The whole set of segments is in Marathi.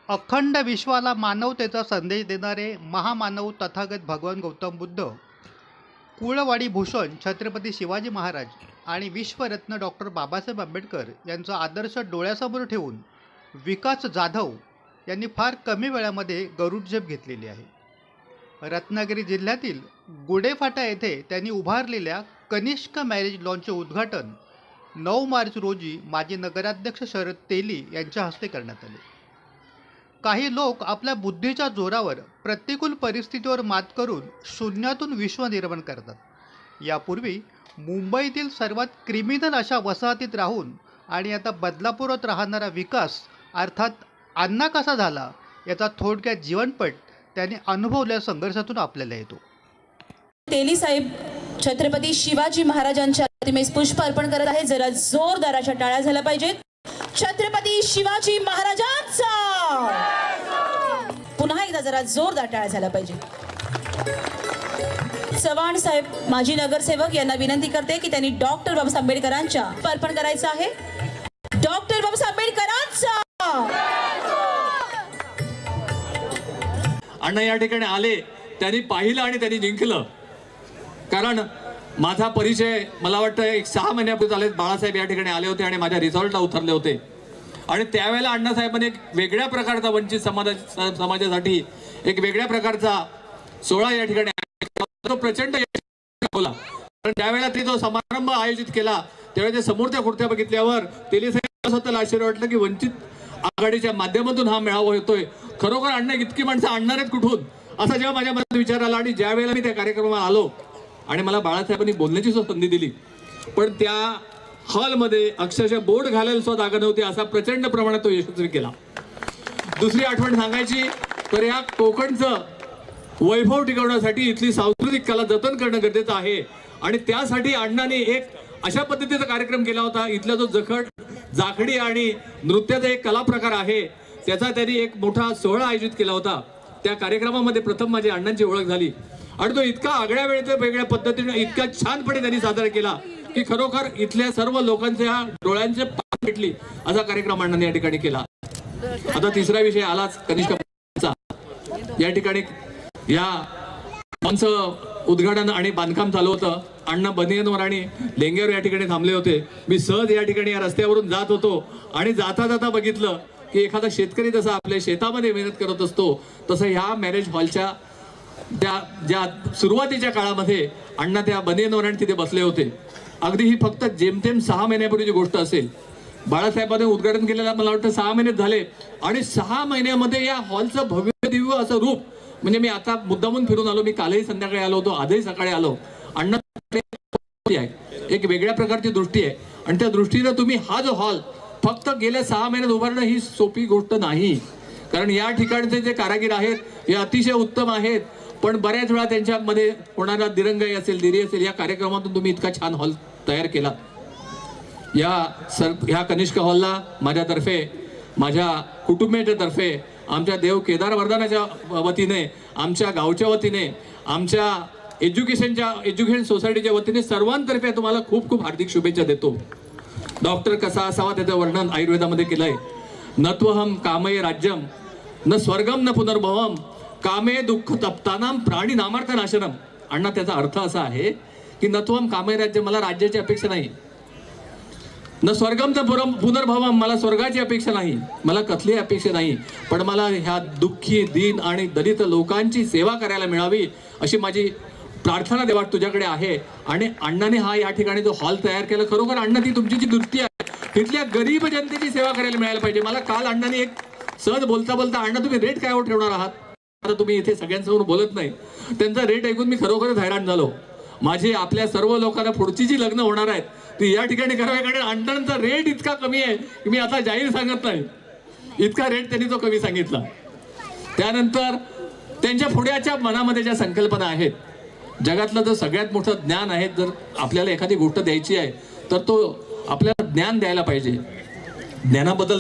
अखंड विश्वाला मानवतेचा संदेश देणारे महामानव तथागत भगवान गौतम बुद्ध, कुळवाडी भूषण छत्रपती शिवाजी महाराज आणि विश्वरत्न डॉक्टर बाबासाहेब आंबेडकर यांचा आदर्श डोळ्यासमोर ठेवून विकास जाधव यांनी फार कमी वेळामध्ये गरुड झेप घेतलेली आहे. रत्नागिरी जिल्ह्यातील गुडेफाटा येथे त्यांनी उभारलेल्या कनिष्क मॅरेज लॉनचे उद्घाटन 9 मार्च रोजी माजी नगराध्यक्ष शरद तेली यांच्या हस्ते करण्यात आले. काही लोक आपल्या बुद्धीच्या जोरावर प्रतिकूल परिस्थितीवर मात करून शून्यातून विश्व निर्माण करतात. यापूर्वी मुंबईतील सर्वात क्रिमिनल अशा वसाहतीत राहून आणि आता बदलापुरात राहणारा विकास अर्थात अण्णा कसा झाला याचा थोडक्यात जीवनपट त्यांनी अनुभवल्या संघर्षातून आपल्याला येतो. तेली साहेब छत्रपती शिवाजी महाराजांच्या प्रतिमेस पुष्प अर्पण करत आहे. जरा जोरदार अशा टाळ्या झाल्या पाहिजेत. छत्रपती शिवाजी महाराजांचा पुन्हा एकदा जरा जोरदार टाळ्या झाल्या पाहिजेत. चव्हाण साहेब माजी नगरसेवक यांना विनंती करते की त्यांनी डॉक्टर बाबासाहेब आंबेडकरांच्या अर्पण करायचं आहे. डॉक्टर बाबासाहेब आंबेडकरांचा. अण्णा या ठिकाणी आले, त्यांनी पाहिलं आणि त्यांनी जिंकलं. कारण माझा परिचय मला वाटतं एक 6 महिन्यापूर्वी झाले. बाळासाहेब या ठिकाणी आले होते आणि माझ्या रिसॉर्टला उतरले होते आणि त्यावेळेला अण्णासाहेबांनी एक वेगळ्या प्रकारचा वंचित समाजासाठी एक वेगळ्या प्रकारचा सोहळा या ठिकाणी तो प्रचंड बोला. कारण त्यावेळेला ते जो समारंभ आयोजित केला त्यावेळेला ते समोरच्या खुर्च्या बघितल्यावर तेली साहेब स्वतःला आश्चर्य वाटलं की वंचित आघाडीच्या माध्यमातून हा मेळावा होतोय. खरोखर अण्णा इतकी माणसं आणणार आहेत कुठून असा जेव्हा माझ्या मनात विचार आला. आणि ज्या वेळेला मी त्या कार्यक्रमाला आलो आणि मला बाळासाहेबांनी बोलण्याची संधी दिली, पण त्या हॉलमध्ये अक्षरशः बोर्ड घालायला सुद्धा जागा नव्हती, असा प्रचंड प्रमाणात तो यशस्वी केला. दुसरी आठवण सांगायची तर या कोकणचं वैभव टिकवण्यासाठी इथली सांस्कृतिक कला जतन करणं गरजेचं आहे आणि त्यासाठी अण्णांनी एक अशा पद्धतीचा कार्यक्रम केला होता. इथला जो जाखडी आणि नृत्याचा एक कला प्रकार आहे त्याचा त्यांनी एक मोठा सोहळा आयोजित केला होता. त्या कार्यक्रमामध्ये प्रथम माझी अण्णांची ओळख झाली आणि तो इतका आगळ्या वेळेच्या वेगळ्या पद्धतीने इतक्या छानपणे त्यांनी सादर केला की खरोखर इथल्या सर्व लोकांच्या डोळ्यांचे पाणी पेटली असा कार्यक्रम अण्णांनी या ठिकाणी केला. आता तिसरा विषय आलाच कनिष्क. या ठिकाणी या आमचं उद्घाटन आणि बांधकाम चालू होतं. अण्णा बनियनवर आणि लेंग्यावर या ठिकाणी थांबले होते. मी सहज या ठिकाणी या रस्त्यावरून जात होतो आणि जाता जाता बघितलं की एखादा शेतकरी जसा आपल्या शेतामध्ये मेहनत करत असतो तसं ह्या मॅरेज हॉलच्या ज्या सुरुवातीच्या काळामध्ये अण्णा त्या बनियनवर आणि तिथे बसले होते. अगदी ही फक्त जेमतेम 6 महिन्यापूर्वीची गोष्ट असेल. बाळासाहेबांनी उद्घाटन केलेला मला वाटतं 6 महिनेच झाले आणि 6 महिन्यामध्ये या हॉलचं भव्य दिव्य असं रूप म्हणजे मी आता मुद्दामून फिरून आलो. मी कालही संध्याकाळी आलो होतो, आजही सकाळी आलो. अण्णा आहे एक वेगळ्या प्रकारची दृष्टी आहे आणि त्या दृष्टीनं तुम्ही हा जो हॉल फक्त गेल्या 6 महिन्यात उभारणं ही सोपी गोष्ट नाही. कारण या ठिकाणचे जे कारागीर आहेत हे अतिशय उत्तम आहेत, पण बऱ्याच वेळा त्यांच्यामध्ये होणारा दिरंगाई असेल, दिरी असेल, या कार्यक्रमातून तुम्ही इतका छान हॉल तयार केला. ह्या कनिष्क हॉलला माझ्यातर्फे, माझ्या कुटुंबियाच्या तर्फे, आमच्या देव केदार वर्धनाच्या वतीने, आमच्या गावच्या वतीने, आमच्या एज्युकेशन सोसायटीच्या वतीने सर्वांतर्फे तुम्हाला खूप खूप हार्दिक शुभेच्छा देतो. डॉक्टर कसा असावा त्याचं वर्णन आयुर्वेदामध्ये केलंय. नत्वहम कामये राज्यम न स्वर्गम न पुनर्भवम कामे दुःख तप्तानाम प्राणी नामार्थ नाशनम. अण्णा त्याचा अर्थ असा आहे की नत्वम कामये राज्य, मला राज्याची अपेक्षा नाही. न स्वर्गम न पुनर्भवम, मला स्वर्गाची अपेक्षा नाही, मला कसलीही अपेक्षा नाही, पण मला ह्या दुःखी दीन आणि दलित लोकांची सेवा करायला मिळावी अशी माझी प्रार्थना देवा तुझ्याकडे आहे. आणि अण्णाने हा या ठिकाणी जो हॉल तयार केला, खरोखर अण्णा ती तुमची जी दृष्टी आहे तिथल्या गरीब जनतेची सेवा करायला मिळायला पाहिजे. मला काल अण्णाने एक सहज बोलता बोलता, अण्णा तुम्ही रेट काय ठेवणार आहात, आता तुम्ही इथे सगळ्यांसमोर बोलत नाही, त्यांचा रेट ऐकून मी खरोखरच हैराण झालो. माझे आपल्या सर्व लोकांना पुढची जी लग्न होणार आहेत ती या ठिकाणी करावे, कारण अण्णांचा रेट इतका कमी आहे की मी आता जाहीर सांगत नाही, इतका रेट त्यांनी तो कमी सांगितला. त्यानंतर त्यांच्या पुढ्याच्या मनामध्ये ज्या संकल्पना आहेत, जगातलं जर सगळ्यात मोठं ज्ञान आहे, जर आपल्याला एखादी गोष्ट द्यायची आहे तर तो आपल्याला ज्ञान द्यायला पाहिजे. ज्ञानाबद्दल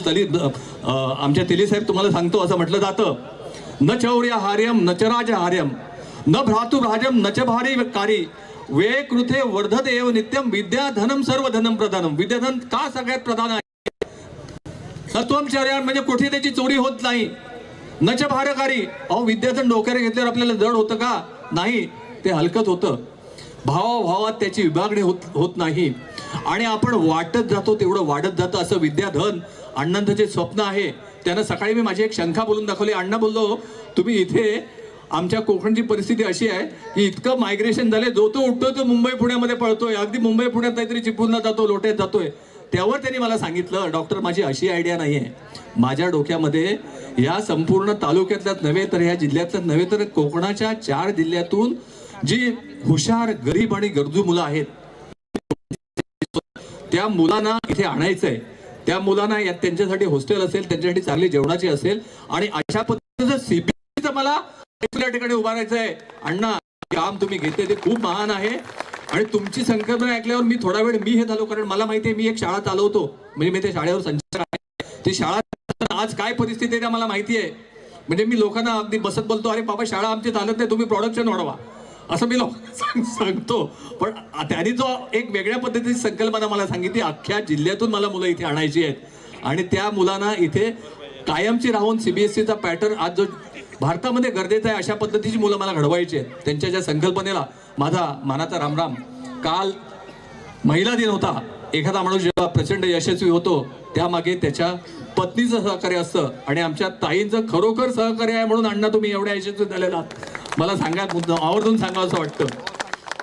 आमच्या तेली साहेब तुम्हाला सांगतो असं म्हटलं जातं, न चौर्य हार्यम न च राज हार्यम न भ्रातु राजम न च भारी कारी वे कृथे वर्धत एव नित्यम विद्याधनम सर्व धनम प्रधानम. विद्याधन का सगळ्यात प्रधान आहे? तत्वम चर्या म्हणजे कुठे त्याची चोरी होत नाही, नच भारकारी. अहो विद्यार्थ्यांना डोक्यावर घेतल्यावर आपल्याला जड होतं का? नाही, ते हलकत होतं. भावाभावात त्याची विभागणी होत नाही आणि आपण वाटत जातो तेवढं वाढत जातं. असं विद्याधन अण्णांचं जे स्वप्न आहे. त्यानं सकाळी मी माझी एक शंका बोलून दाखवली. अण्णा बोललो, तुम्ही इथे आमच्या कोकणची परिस्थिती अशी आहे की इतकं मायग्रेशन झाले, जो तो उठतोय तो मुंबई पुण्यामध्ये पळतोय, अगदी मुंबई पुण्यात काहीतरी चिपळूणला जातो, लोट्यात जातोय. त्यावर त्यांनी मला सांगितलं, डॉक्टर माझी अशी आयडिया नाही आहे. माझ्या डोक्यामध्ये या संपूर्ण तालुक्यातल्याच नव्हे तर ह्या जिल्ह्यातल्याच नव्हे तर कोकणाच्या 4 जिल्ह्यातून जी हुशार, गरीब आणि गरजू मुलं आहेत त्या मुलांना इथे आणायचंय. त्या मुलांना यात त्यांच्यासाठी हॉस्टेल असेल, त्यांच्यासाठी चांगली जेवणाची असेल आणि अशा पद्धतीचं सीबीएसईचं मला या ठिकाणी उभारायचंय. अण्णा, काम तुम्ही घेतले ते खूप महान आहे आणि तुमची संकल्पना ऐकल्यावर मी थोडा वेळ मी हे झालो, कारण मला माहिती आहे मी एक शाळा चालवतो, म्हणजे मी त्या शाळेवर संचालक आहे. ती शाळा आज काय परिस्थिती आहे त्या मला माहिती आहे. म्हणजे मी लोकांना अगदी बसत बोलतो, अरे बाबा शाळा आमची चालत नाही, तुम्ही प्रोडक्शन वाढवा, असं मी लोकांना सांगतो. पण त्यांनी जो एक वेगळ्या पद्धतीची संकल्पना मला सांगितली, अख्ख्या जिल्ह्यातून मला मुलं इथे आणायची आहेत आणि त्या मुलांना इथे कायमची राहून सीबीएसईचा पॅटर्न आज जो भारतामध्ये गरजेचं आहे अशा पद्धतीची मुलं मला घडवायची आहेत. त्यांच्या ज्या संकल्पनेला माझा मानाचा रामराम. काल महिला दिन होता. एखादा माणूस जेव्हा प्रचंड यशस्वी होतो त्यामागे त्याच्या पत्नीचं सहकार्य असतं आणि आमच्या ताईंचं खरोखर सहकार्य आहे. म्हणून अण्णा तुम्ही एवढ्या यशस्वी झालेला मला आवर्जून सांगावं असं वाटतं.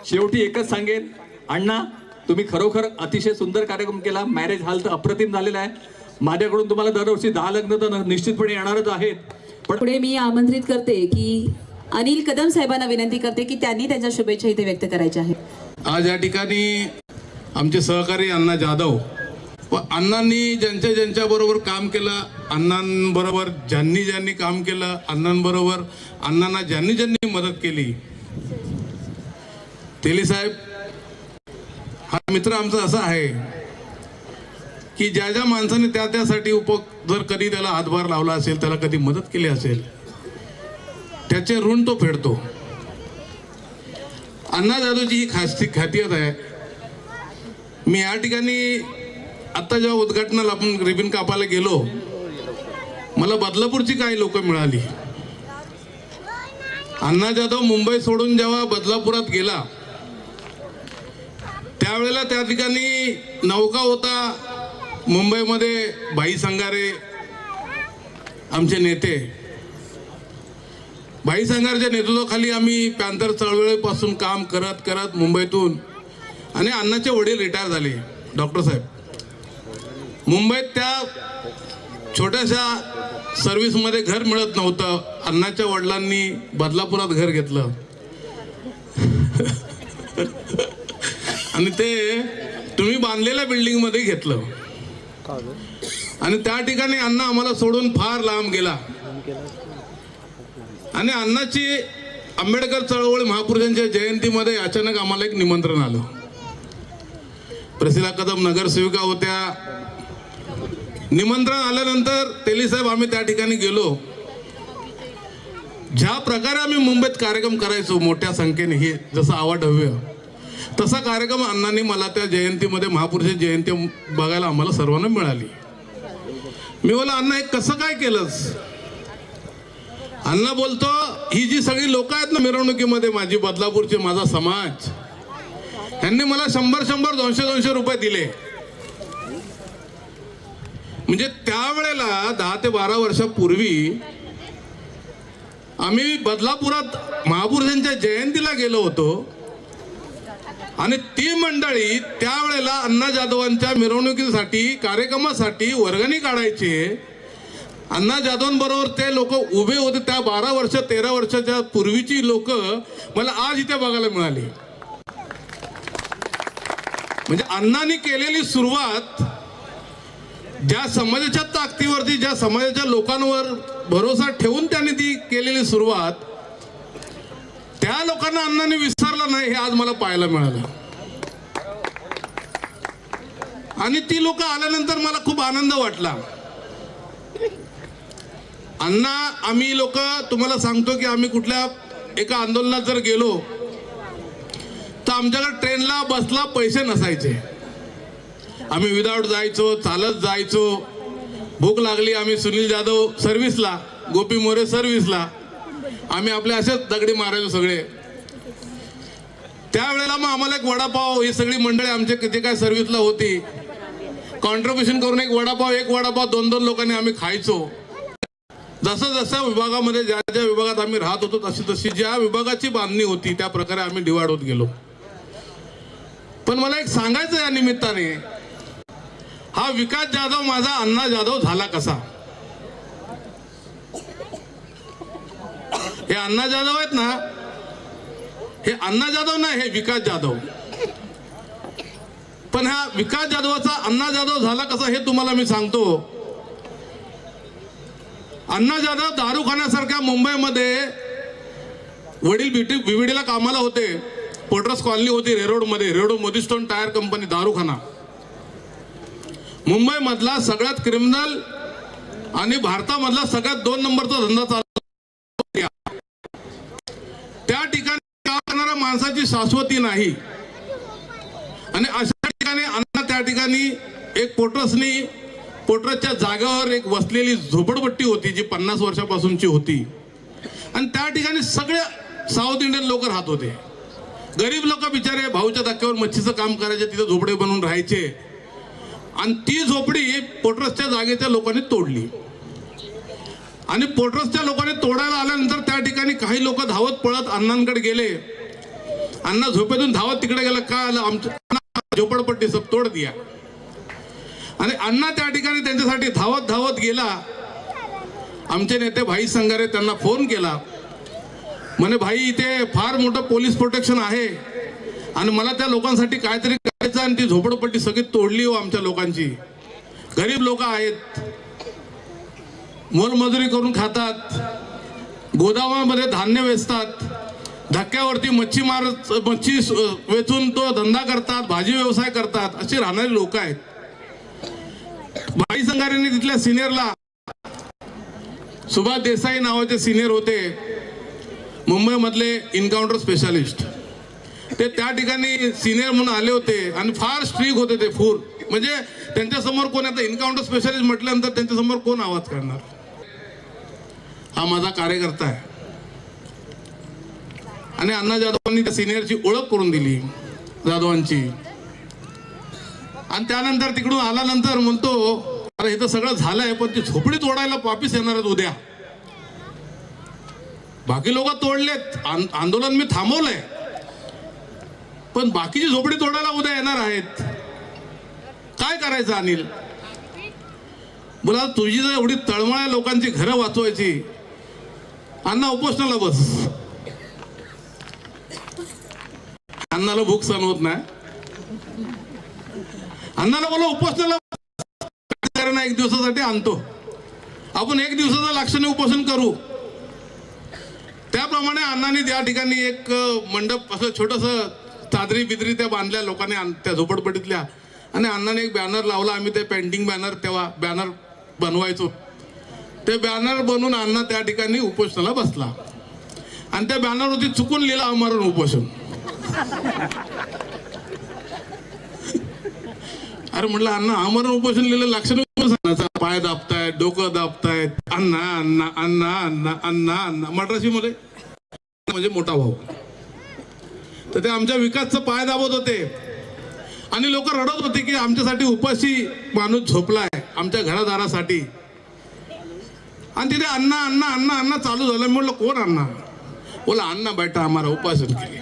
शेवटी एकच सांगेन, अण्णा तुम्ही खरोखर अतिशय सुंदर कार्यक्रम केला. मॅरेज हॉल तर अप्रतिम झालेला आहे. माझ्याकडून तुम्हाला दरवर्षी 10 लग्न तर निश्चितपणे येणारच आहेत. पण पुढे मी आमंत्रित करते की अनिल कदम साहेबांना विनंती करते की त्यांनी त्यांच्या शुभेच्छा इथे व्यक्त करायच्या आहेत. आज या ठिकाणी आमचे सहकारी अण्णा जाधव व अण्णांनी ज्यांच्या बरोबर काम केलं, अण्णांबरोबर ज्यांनी काम केलं, अण्णांबरोबर अण्णांना ज्यांनी मदत केली. तेली साहेब हा मित्र आमचा असा आहे की ज्या माणसाने त्यासाठी जर कधी त्याला हातभार लावला असेल, त्याला कधी मदत केली असेल, त्याचे ऋण तो फेडतो. अण्णा जाधवची ही खासियत आहे. मी या ठिकाणी आता जेव्हा उद्घाटनाला आपण रिबीन कापायला गेलो, मला बदलापूरची काही लोक मिळाली. अण्णा जाधव मुंबई सोडून जेव्हा बदलापुरात गेला त्यावेळेला त्या ठिकाणी नौका होता. मुंबईमध्ये भाई संगारे आमचे नेते, भाई संगारेच्या नेतृत्वाखाली आम्ही पॅन्थर चळवळीपासून काम करत करत मुंबईतून, आणि अण्णाचे वडील रिटायर झाले डॉक्टर साहेब. मुंबईत त्या छोट्याशा सर्व्हिसमध्ये घर मिळत नव्हतं. अण्णाच्या वडिलांनी बदलापुरात घर घेतलं आणि ते तुम्ही बांधलेल्या बिल्डिंगमध्ये घेतलं आणि त्या ठिकाणी अण्णा आम्हाला सोडून फार लांब गेला. आणि अण्णाची आंबेडकर चळवळ महापुरुषांच्या जयंतीमध्ये अचानक आम्हाला एक निमंत्रण आलं. प्रसिला कदम नगरसेविका होत्या. निमंत्रण आल्यानंतर तेली साहेब आम्ही त्या ठिकाणी गेलो. ज्या प्रकारे आम्ही मुंबईत कार्यक्रम करायचो मोठ्या संख्येने, हे जसं आवाढव्य, तसा कार्यक्रम अण्णांनी मला त्या जयंतीमध्ये, महापुरुषांची जयंती बघायला आम्हाला सर्वांना मिळाली. मी बोला, अण्णा हे कसं काय केलंस? अण्णा बोलतो, ही जी सगळी लोक आहेत ना मिरवणुकीमध्ये, माझी बदलापूरची, माझा समाज, यांनी मला 100 200 रुपये दिले. म्हणजे त्यावेळेला 10 ते 12 वर्षापूर्वी आम्ही बदलापुरात महापुरुषांच्या जयंतीला गेलो होतो आणि ती मंडळी त्यावेळेला अण्णा जाधवांच्या मिरवणुकीसाठी, कार्यक्रमासाठी वर्गणी काढायची. अण्णा जाधवांबरोबर ते लोक उभे होते. त्या 12 वर्ष 13 वर्षाच्या पूर्वीची लोक मला आज इथे बघायला मिळाली. म्हणजे अण्णांनी केलेली सुरुवात, ज्या समाजाच्या ताकदीवरती, ज्या समाजाच्या लोकांवर भरोसा ठेवून त्यांनी ती केलेली सुरुवात, त्या लोकांना अण्णांनी विसरला नाही हे आज मला पाहायला मिळालं. आणि ती लोक आल्यानंतर मला खूप आनंद वाटला. अण्णा, आम्ही लोक तुम्हाला सांगतो की आम्ही कुठल्या एका आंदोलनात जर गेलो तर आमच्याकडे ट्रेनला, बसला पैसे नसायचे. आम्ही विदाऊट जायचो, चालत जायचो. भूक लागली, आम्ही सुनील जाधव सर्व्हिसला, गोपी मोरे सर्व्हिसला, आम्ही आपले असेच दगडी मारायचो सगळे. त्यावेळेला मग आम्हाला एक वडापाव, ही सगळी मंडळी आमचे किती काय सर्व्हिसला होती, कॉन्ट्रीब्युशन करून एक वडापाव 2-2 लोकांनी आम्ही खायचो. जसं जसं विभागामध्ये ज्या ज्या विभागात आम्ही राहत होतो तशी तशी ज्या विभागाची बांधणी होती त्या प्रकारे आम्ही डिवाइड होत गेलो. पण मला एक सांगायचं या निमित्ताने, हा विकास जाधव माझा अण्णा जाधव झाला कसा? हे अण्णा जाधव आहेत ना, हे अण्णा जाधव नाही, हे विकास जाधव. पण हा विकास जाधवाचा अण्णा जाधव झाला कसा हे तुम्हाला मी सांगतो. अण्णा जाधव दारूखान्यासारख्या मुंबईमध्ये वडील बीडीला कामाला होते. पोर्टर्स कॉलनी होती रेरोडमध्ये, रेरोड मोदीस्टोन टायर कंपनी दारूखाना. मुंबई मधला सगळ्यात क्रिमिनल आणि भारतामधला सगळ्यात 2 नंबरचा धंदा चालू. त्या ठिकाणी काम करणाऱ्या माणसाची शाश्वती नाही. आणि अशा ठिकाणी अण्णा त्या ठिकाणी एक पोर्टरसच्या जागेवर एक वसलेली झोपडपट्टी होती जी 50 वर्षापासूनची होती. आणि त्या ठिकाणी सगळे साऊथ इंडियन लोक राहत होते. गरीब लोक बिचारे भाऊच्या धक्क्यावर मच्छीचं काम करायचे, तिथे झोपडे बनवून राहायचे. आणि ती झोपडी पोर्टरसच्या जागेच्या लोकांनी तोडली. आणि पोर्टरसच्या लोकांनी तोडायला आल्यानंतर त्या ठिकाणी काही लोक धावत पळत अण्णांकडे गेले. अण्णा झोपेतून धावत तिकडे गेला, काय आलं, आमच्या झोपडपट्टी सब तोड दिया. आणि अण्णा त्या ठिकाणी त्यांच्यासाठी धावत धावत गेला. आमचे नेते भाई संगारे त्यांना फोन केला, म्हणे भाई इथे फार मोठं पोलीस प्रोटेक्शन आहे आणि मला त्या लोकांसाठी काहीतरी करायचं, आणि ती झोपडपट्टी सगळी तोडली हो आमच्या लोकांची. गरीब लोक आहेत, मोलमजुरी करून खातात, गोदामामध्ये धान्य वेचतात, धक्क्यावरती मच्छी वेचून तो धंदा करतात, भाजी व्यवसाय करतात, असे राहणारे लोक आहेत. भाई संगारेंनी तिथल्या सिनियरला, सुभाष देसाई नावाचे सिनियर होते मुंबई मधले इन्काउंटर स्पेशालिस्ट, ते त्या ठिकाणी सिनियर म्हणून आले होते आणि फार स्ट्रिक होते ते. म्हणजे त्यांच्या समोर कोण, आता इन्काउंटर स्पेशालिस्ट म्हटल्यानंतर त्यांच्या समोर कोण आवाज करणार? हा माझा कार्यकर्ता आहे. आणि अण्णा जाधवांनी त्या सिनियरची ओळख करून दिली जाधवांची. आणि त्यानंतर तिकडून आल्यानंतर म्हणतो, अरे हे तर सगळं झालंय, पण ती झोपडी तोडायला वापिस येणार आहेत उद्या. बाकी लोक तोडलेत, आंदोलन मी थांबवलंय, पण बाकीची झोपडी तोडायला उद्या येणार आहेत. काय करायचं अनिल? बोला तुझी जर एवढी तळमळ लोकांची घरं वाचवायची, अण्णा उपोषणाला बस. अण्णाला भूक सहन होत नाही. अण्णाला बोला उपोषणाला एक दिवसासाठी आणतो, आपण 1 दिवसाचं लाक्षणिक उपोषण करू. त्याप्रमाणे अण्णांनी त्या ठिकाणी एक मंडप, असं छोटस चादरी बिदरी त्या बांधल्या लोकांनी त्या झोपडपट्टीतल्या. आणि अण्णाने एक बॅनर लावला. आम्ही ते पेंटिंग बॅनर, तेव्हा बॅनर बनवायचो, ते बॅनर बनवून अण्णा त्या ठिकाणी उपोषणाला बसला. आणि त्या बॅनरवरती चुकून लिहिला आमरण उपोषण. अरे म्हटलं अण्णा आमरण उपोषण लिहिलं, लाक्षणिक उपोषणाचा पाय दाबतायत, डोकं दाबतायत, अण्णा अण्णा अण्णा अण्णा अण्णा अण्णा. मद्रासी मध्ये म्हणजे मोठा भाऊ, तर ते आमच्या विकासचा पाय दाबत होते. आणि लोक रडत होते की आमच्यासाठी उपाशी माणूस झोपलाय, आमच्या घरादारासाठी. आणि तिथे अण्णा अण्णा अण्णा अण्णा चालू झालं. म्हटलं कोण अण्णा? बोला अण्णा बैठा हमारा उपासन के लिए,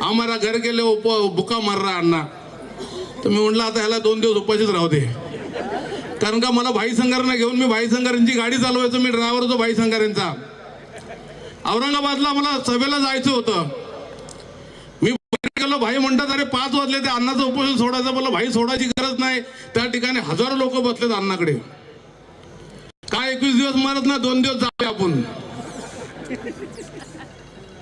हमारा घर के लिए भुका मार रहा अण्णा. तर मी म्हटलं आता ह्याला 2 दिवस उपाशीच राहू दे. कारण का मला भाई संगारांना घेऊन, मी भाई संगारांची गाडी चालवायचो, मी ड्रायव्हर होतो भाई संगारांचा. औरंगाबादला मला सभेला जायचं होतं. मी गेलो, भाई म्हणतात अरे 5 वाजले, ते अण्णाचं उपोषण सोडायचं. बोला भाई सोडायची गरज नाही, त्या ठिकाणी हजारो लोक बसलेत अण्णाकडे. काय 21 दिवस मरत ना, 2 दिवस जाऊया आपण.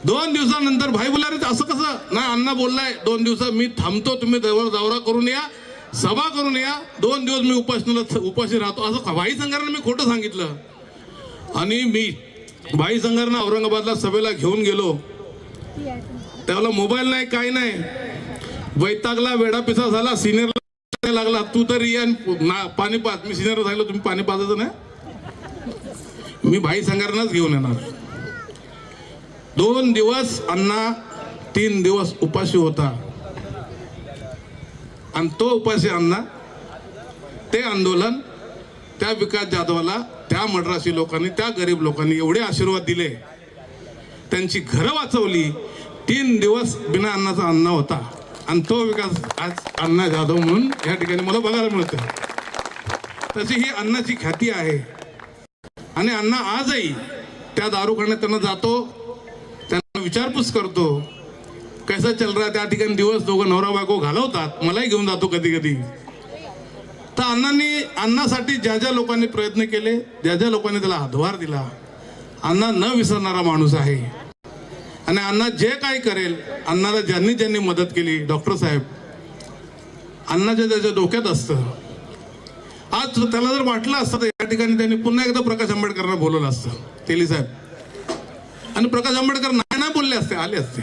2 दिवसानंतर भाई बोला अरे असं कसं? नाही अण्णा बोललाय 2 दिवस मी थांबतो, तुम्ही दौरा करून या, सभा करून या, 2 दिवस मी उपाशी राहतो. असं भाई संगारांना मी खोटं सांगितलं. आणि मी भाई संगारांना औरंगाबादला सभेला घेऊन गेलो. त्यावेळेला मोबाईल नाही, काही नाही, वैतागला, वेडा पिसा झाला. सिनियरला लागला तू तर ये आणि पाणी पाच. मी सिनियर झालो, तुम्ही पाणी पाजायचं नाही. मी भाई संघांनाच घेऊन येणार. 2 दिवस अण्णा 3 दिवस उपाशी होता. आणि तो उपाशी अण्णा, ते आंदोलन, त्या विकास जाधवाला, त्या मद्रासी लोकांनी, त्या गरीब लोकांनी एवढे आशीर्वाद दिले, त्यांची घरं वाचवली. 3 दिवस बिना अन्नाचा अण्णा होता. आणि तो विकास आज अण्णा जाधव म्हणून या ठिकाणी मला बघायला मिळतं. तशी ही अण्णाची ख्याती आहे. आणि अण्णा आजही त्या दारूखान्यात त्यांना जातो, त्यांना विचारपूस करतो, कैसा चल रहा है. त्या ठिकाणी दिवस दोघं नवरा बायको घालवतात. मलाही घेऊन जातो कधी कधी. तर अण्णासाठी ज्या ज्या लोकांनी प्रयत्न केले, ज्या ज्या लोकांनी त्याला हातभार दिला, अण्णा न विसरणारा माणूस आहे. आणि अण्णा जे काही करेल, अण्णाला ज्यांनी ज्यांनी मदत केली, डॉक्टर साहेब, अण्णाच्या त्याच्या डोक्यात असतं. आज त्याला जर वाटलं असतं तर या ठिकाणी त्यांनी पुन्हा एकदा प्रकाश आंबेडकरांना बोलवलं असतं, तेली साहेब. आणि प्रकाश आंबेडकर नाही बोलले असते, आले असते.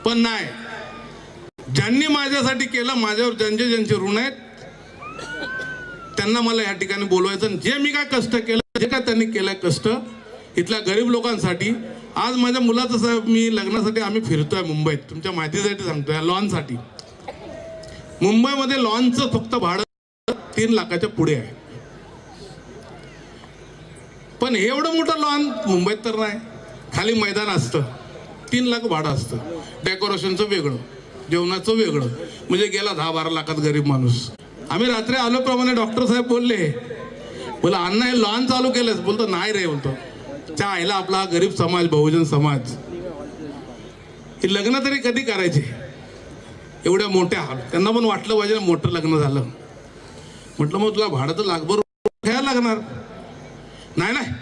पण नाही, ज्यांनी माझ्यासाठी केलं, माझ्यावर ज्यांचे ज्यांचे ऋण आहेत, त्यांना मला या ठिकाणी बोलवायचं. जे मी काय कष्ट केलं, जे काय त्यांनी केलंय कष्ट इथल्या गरीब लोकांसाठी. आज माझ्या मुलाचं साहेब, मी लग्नासाठी आम्ही फिरतोय मुंबईत, तुमच्या माहितीसाठी सांगतोय, लॉनसाठी. मुंबईमध्ये लॉनचं फक्त भाडं 3 लाखाच्या पुढे आहे. पण हे एवढं मोठं लॉन मुंबईत तर नाही. खाली मैदान असतं, 3 लाख भाडं असतं. डेकोरेशनचं वेगळं, जेवणाचं वेगळं. म्हणजे गेला 10-12 लाखात गरीब माणूस. आम्ही रात्री आलोप्रमाणे डॉक्टर साहेब बोलले, बोला अण्णा हे लॉन चालू केलंच. बोलतो नाही रे, बोलतो त्या आईला आपला हा गरीब समाज, बहुजन समाज, हे लग्न तरी कधी करायचे एवढ्या मोठ्या. त्यांना पण वाटलं पाहिजे मोठं लग्न झालं. म्हटलं मग तुला भाडं तर लाखभर रुपये घ्यायला लागणार. नाही नाही,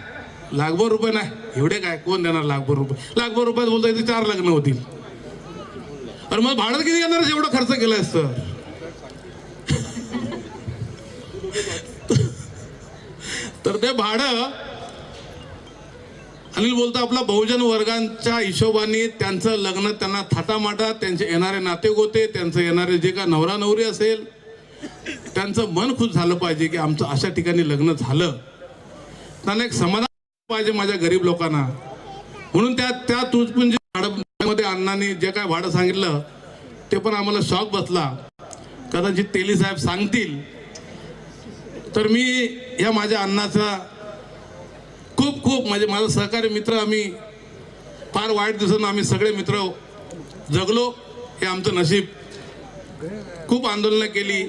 लाखभर रुपये नाही, एवढे काय कोण देणार लाखभर रुपये. लाखभर रुपयात बोलता इथे 4 लग्न होतील. अरे मग भाडं किती येणार, एवढं खर्च केलाय तर. तर ते भाडं अनिल बोलतो आपला बहुजन वर्गांच्या हिशोबाने त्यांचं लग्न, त्यांना थाटामाटात, त्यांचे येणारे नातेगोते, त्यांचं येणारे जे का नवरा नवरी असेल, त्यांचं मन खुश झालं पाहिजे की आमचं अशा ठिकाणी लग्न झालं. त्यांना एक समाधान पाहिजे माझ्या गरीब लोकांना. म्हणून त्या तुझपुंजी भाड्यामध्ये अण्णांनी जे काय भाडं सांगितलं ते पण आम्हाला शॉक बसला. कदाचित तेली साहेब सांगतील. तर मी या माझ्या अण्णाचा खूप खूप, म्हणजे माझा सहकारी मित्र, आम्ही फार वाईट दिवसानं आम्ही सगळे मित्र जगलो. हे आमचं नशीब. खूप आंदोलनं केली,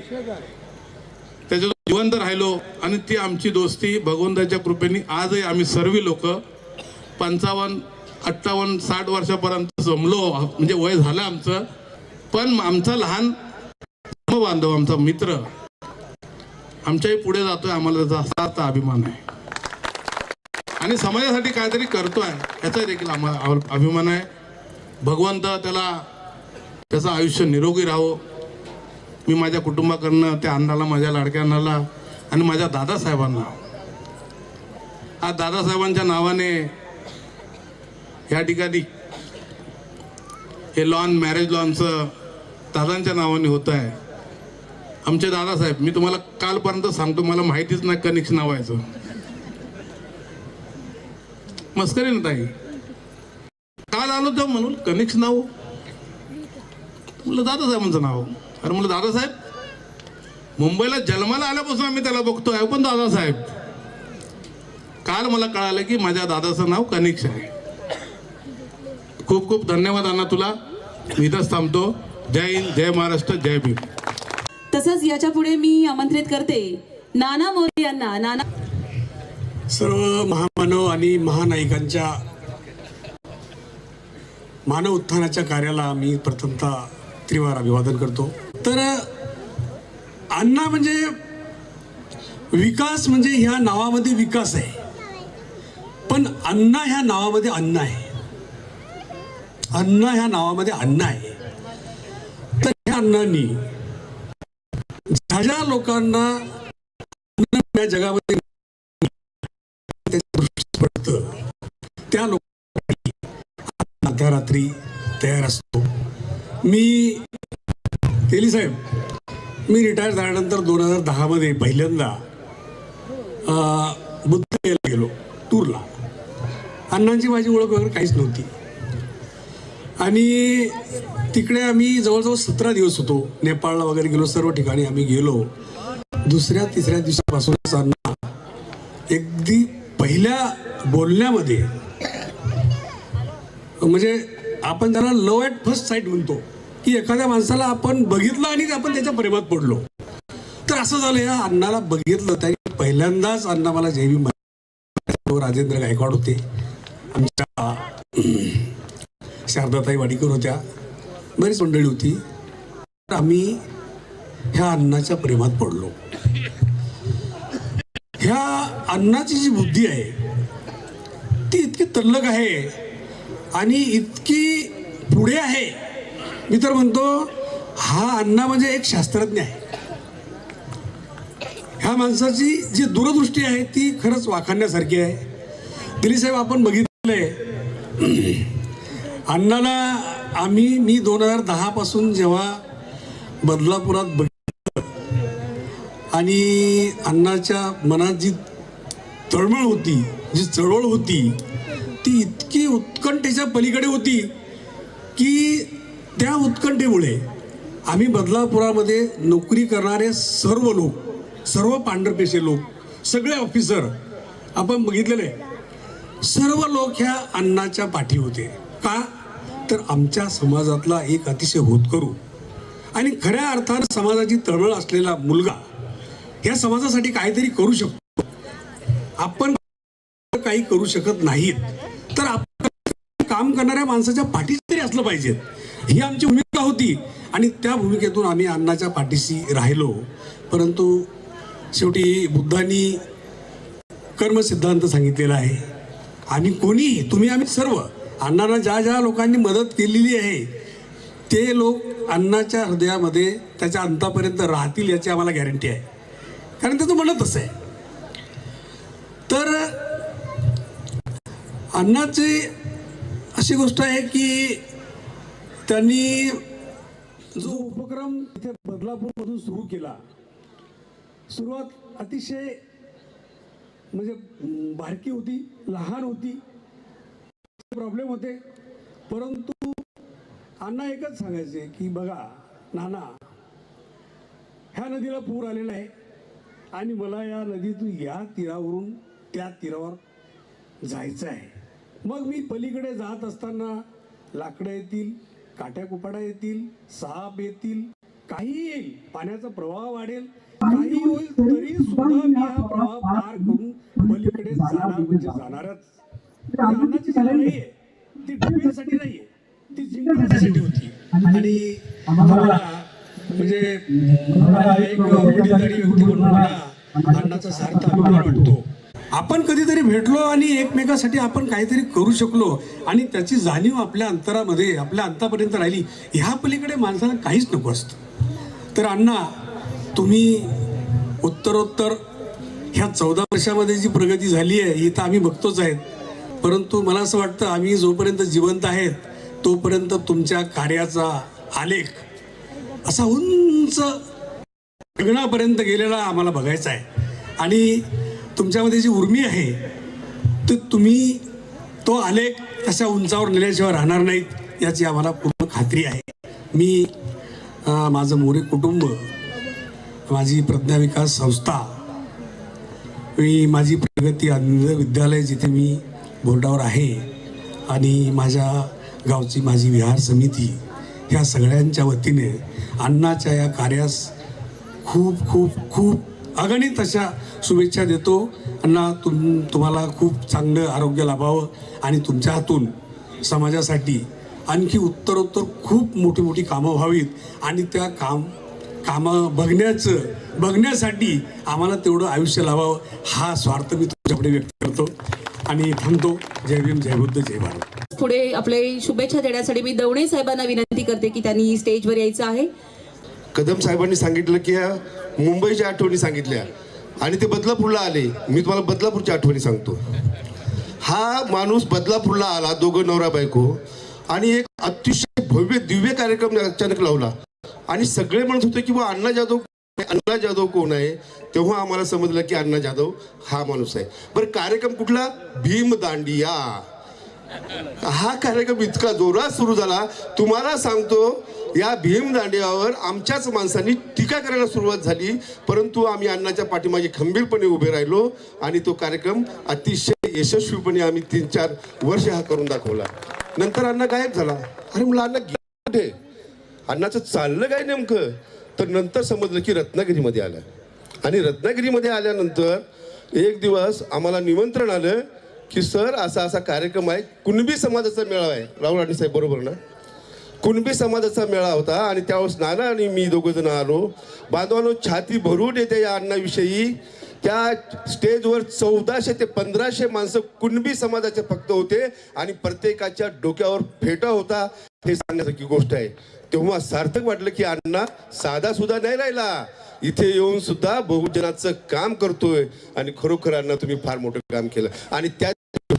त्याच्यातून जिवंत राहिलो. आणि ती आमची दोस्ती भगवंताच्या कृपेने आजही आम्ही सर्व लोक 55, 58, 60 वर्षापर्यंत जमलो. म्हणजे वय झालं आमचं. पण आमचा लहान बांधव, आमचा मित्र आमच्याही पुढे जातोय. आम्हाला त्याचा असा अभिमान आहे. आणि समाजासाठी काहीतरी करतोय याचा देखील आम्हाला अभिमान आहे. भगवंत त्याचं आयुष्य निरोगी राहो. मी माझ्या कुटुंबाकडनं त्या अण्णाला, माझ्या लाडक्या अण्णाला आणि माझ्या दादासाहेबांना, आज दादासाहेबांच्या नावाने या ठिकाणी हे लॉन, मॅरेज लॉनचं दादांच्या नावाने होत आहे. आमचे दादासाहेब, मी तुम्हाला कालपर्यंत सांगतो, मला माहितीच नाही कनिक्स नावायचं. मस्करी ना ताई, काल आलो तर म्हणून कनिक्स नाव, म्हणलं दादासाहेबांचं नाव. अरे म्हणलं दादासाहेब, मुंबईला जन्माला आल्यापासून आम्ही त्याला बघतोय, पण दादासाहेब. काल मला कळालं की माझ्या दादाचं नाव कनिक्स आहे. खूप खूप धन्यवाद अण्णा तुला. मी इथंच थांबतो. जय हिंद, जय महाराष्ट्र, जय भीम. तसंच याच्या पुढे मी आमंत्रित करते नाना मोरे यांना. नाना, सर्व महामानव आणि महानायकांच्या मानव उत्थानाच्या कार्याला मी प्रथमतः त्रिवार अभिवादन करतो. तर अण्णा म्हणजे विकास, म्हणजे ह्या नावामध्ये विकास आहे, पण अण्णा ह्या नावामध्ये अन्न आहे. अण्णा ह्या नावामध्ये अन्न आहे. तर ह्या अण्णांनी ज्या ज्या लोकांना या जगामध्ये पडतं त्या लोकांनी मध्यरात्री तयार असतो. मी तेली साहेब, मी रिटायर झाल्यानंतर 2010 मध्ये पहिल्यांदा बुद्धगयाला गेलो टूरला. अण्णांची माझी ओळख वगैरे काहीच नव्हती आणि तिकडे आम्ही जवळजवळ 17 दिवस होतो. नेपाळला वगैरे गेलो, सर्व ठिकाणी आम्ही गेलो. दुसऱ्या तिसऱ्या दिवसापासूनच अण्णा अगदी पहिल्या बोलण्यामध्ये, म्हणजे आपण त्याला लव ॲट फर्स्ट साईट म्हणतो की एखाद्या माणसाला आपण बघितलं आणि आपण त्याच्या प्रेमात पडलो. तर असं झालं, या अण्णाला बघितलं त्यांनी पहिल्यांदाच. अण्णा मला जयवी राजेंद्र गायकवाड होते, आमच्या शारदाताई वाडीकर होत्या, बरीच मंडळी होती. तर आम्ही ह्या अण्णाच्या प्रेमात पडलो. ह्या अण्णाची जी बुद्धी आहे ती इतकी तल्लख आहे आणि इतकी पुढे आहे. मी तर म्हणतो हा अण्णा म्हणजे एक शास्त्रज्ञ आहे. ह्या माणसाची जी दूरदृष्टी आहे ती खरंच वाखाणण्यासारखी आहे. दिली साहेब, आपण बघितलंय अण्णाला मी 2010 पासून जेव्हा बदलापुरात बघितलं आणि अण्णाच्या मनात जी तळमळ होती, जी चळवळ होती, ती इतकी उत्कंठेच्या पलीकडे होती की त्या उत्कंठेमुळे आम्ही बदलापुरामध्ये नोकरी करणारे सर्व लोक, सर्व पांढरपेशे लोक, सगळे ऑफिसर आपण बघितलेले, सर्व लोक ह्या अण्णाच्या पाठी होते. का तर आमच्या समाजातला एक अतिशय होतकरू आणि खऱ्या अर्थानं समाजाची तळमळ असलेला मुलगा ह्या समाजासाठी काहीतरी करू शकतो. आपण काही करू शकत नाहीत तर आपण काम करणाऱ्या माणसाच्या पाठीशी तरी असलं पाहिजे, ही आमची भूमिका होती आणि त्या भूमिकेतून आम्ही अण्णाच्या पाठीशी राहिलो. परंतु शेवटी बुद्धांनी कर्मसिद्धांत सांगितलेला आहे आणि कोणीही, तुम्ही आम्ही सर्व, अण्णांना ज्या ज्या लोकांनी मदत केलेली आहे ते लोक अण्णाच्या हृदयामध्ये त्याच्या अंतापर्यंत राहतील याची आम्हाला गॅरंटी आहे, कारण त्याचं म्हणत असं आहे. तर अण्णाची अशी गोष्ट आहे की त्यांनी जो उपक्रम इथे बदलापूरमधून सुरू केला, सुरुवात अतिशय म्हणजे बारकी होती, लहान होती, प्रॉब्लेम होते. परंतु अण्णा एकच सांगायचे की बघा नाना, ह्या नदीला पूर आलेला आहे आणि मला या नदीतून या तीरावरून त्या तीरावर जायचं आहे. मग मी पलीकडे जात असताना लाकडं येतील, काट्या कुपाड्या येतील, साप येतील, काही येईल, पाण्याचा प्रवाह वाढेल, काही होईल, तरी सुद्धा मी हा प्रवाह पार करून पलीकडे जाणार म्हणजे जाणारच. अण्णाची जी लढाई आहे ती टिकण्यासाठी नाहीये, ती जिंकण्यासाठी होती. आणि आम्हाला म्हणजे एक वडीलधारी व्यक्ती म्हणून मला अण्णाचा सार्थ अभिमान वाटतो. आपण कधीतरी भेटलो आणि एकमेकासाठी आपण काहीतरी करू शकलो आणि त्याची जाणीव आपल्या अंतरामध्ये, आपल्या अंतापर्यंत राहिली. ह्या पलीकडे माणसाला काहीच नको असतं. तर अण्णा, तुम्ही उत्तरोत्तर ह्या 14 वर्षामध्ये जी प्रगती झाली आहे ही तर आम्ही बघतोच आहेत. परंतु मला असं वाटतं आम्ही जोपर्यंत जिवंत आहेत तोपर्यंत तुमच्या कार्याचा आलेख असा उंच गगनापर्यंत गेलेला आम्हाला बघायचा आहे आणि तुमच्यामध्ये जी उर्मी आहे तर तुम्ही तो आलेख तशा उंचावर नेल्याशिवाय राहणार नाहीत याची आम्हाला पूर्ण खात्री आहे. मी माझं मोरे कुटुंब, माझी प्रज्ञा विकास संस्था, माझी प्रगती अंध विद्यालय जिथे मी बोर्डावर आहे आणि माझ्या गावची माझी विहार समिती, ह्या सगळ्यांच्या वतीने अण्णाच्या या कार्यास खूप खूप खूप अगणित अशा शुभेच्छा देतो. अण्णा, तुम्हाला खूप चांगलं आरोग्य लाभावं आणि तुमच्या हातून समाजासाठी आणखी उत्तरोत्तर खूप मोठी मोठी कामं व्हावीत आणि त्या कामं बघण्यासाठी आम्हाला तेवढं आयुष्य लावावं हा स्वार्थ मी तुमच्याकडे व्यक्त करतो आणि थांबतो. जय भीम, जय बुद्ध, जय भारत. पुढे आपले शुभेच्छा देण्यासाठी मी दवणे साहेबांना विनंती करते की त्यांनी स्टेजवर यायचं आहे. कदम साहेबांनी सांगितलं की मुंबईच्या आठवणी सांगितल्या आणि ते बदलापूरला आले. मी तुम्हाला बदलापूरच्या आठवणी सांगतो. हा माणूस बदलापूरला आला, दोघं नवरा बायको, आणि एक अतिशय भव्य दिव्य कार्यक्रम अचानक लावला आणि सगळे म्हणत होते की अण्णा जाधव अण्णा जाधव कोण आहे, तेव्हा आम्हाला समजलं की अण्णा जाधव हा माणूस आहे. बरं, कार्यक्रम कुठला? भीम दांडिया. हा कार्यक्रम इतका जोरात सुरू झाला, तुम्हाला सांगतो या भीम दांडियावर आमच्याच माणसांनी टीका करायला सुरुवात झाली, परंतु आम्ही अण्णाच्या पाठीमागे खंबीरपणे उभे राहिलो आणि तो कार्यक्रम अतिशय यशस्वीपणे आम्ही 3-4 वर्ष हा करून दाखवला. नंतर अण्णा गायब झाला. अरे मला अण्णा गेला कुठे, अण्णाचं चाललं काय नेमकं? तर नंतर समजलं की रत्नागिरीमध्ये आलं. आणि रत्नागिरीमध्ये आल्यानंतर एक दिवस आम्हाला निमंत्रण आलं की सर असा असा कार्यक्रम आहे, कुणबी समाजाचा मेळावा आहे. राहुल राणे साहेब बरोबर ना? कुणबी समाजाचा मेळा होता आणि त्यावेळेस नाना आणि मी दोघं जण आलो. बांधवांनो, छाती भरून येते या अण्णाविषयी. त्या स्टेजवर 1400 ते 1500 माणसं कुणबी समाजाचे फक्त होते आणि प्रत्येकाच्या डोक्यावर फेटा होता. हे सांगण्यासारखी गोष्ट आहे. तेव्हा सार्थक वाटलं की अण्णा साधा सुद्धा नाही राहिला, इथे येऊन सुद्धा बहुजनाचं काम करतोय. आणि खरोखर अण्णा तुम्ही फार मोठं काम केलं. आणि त्या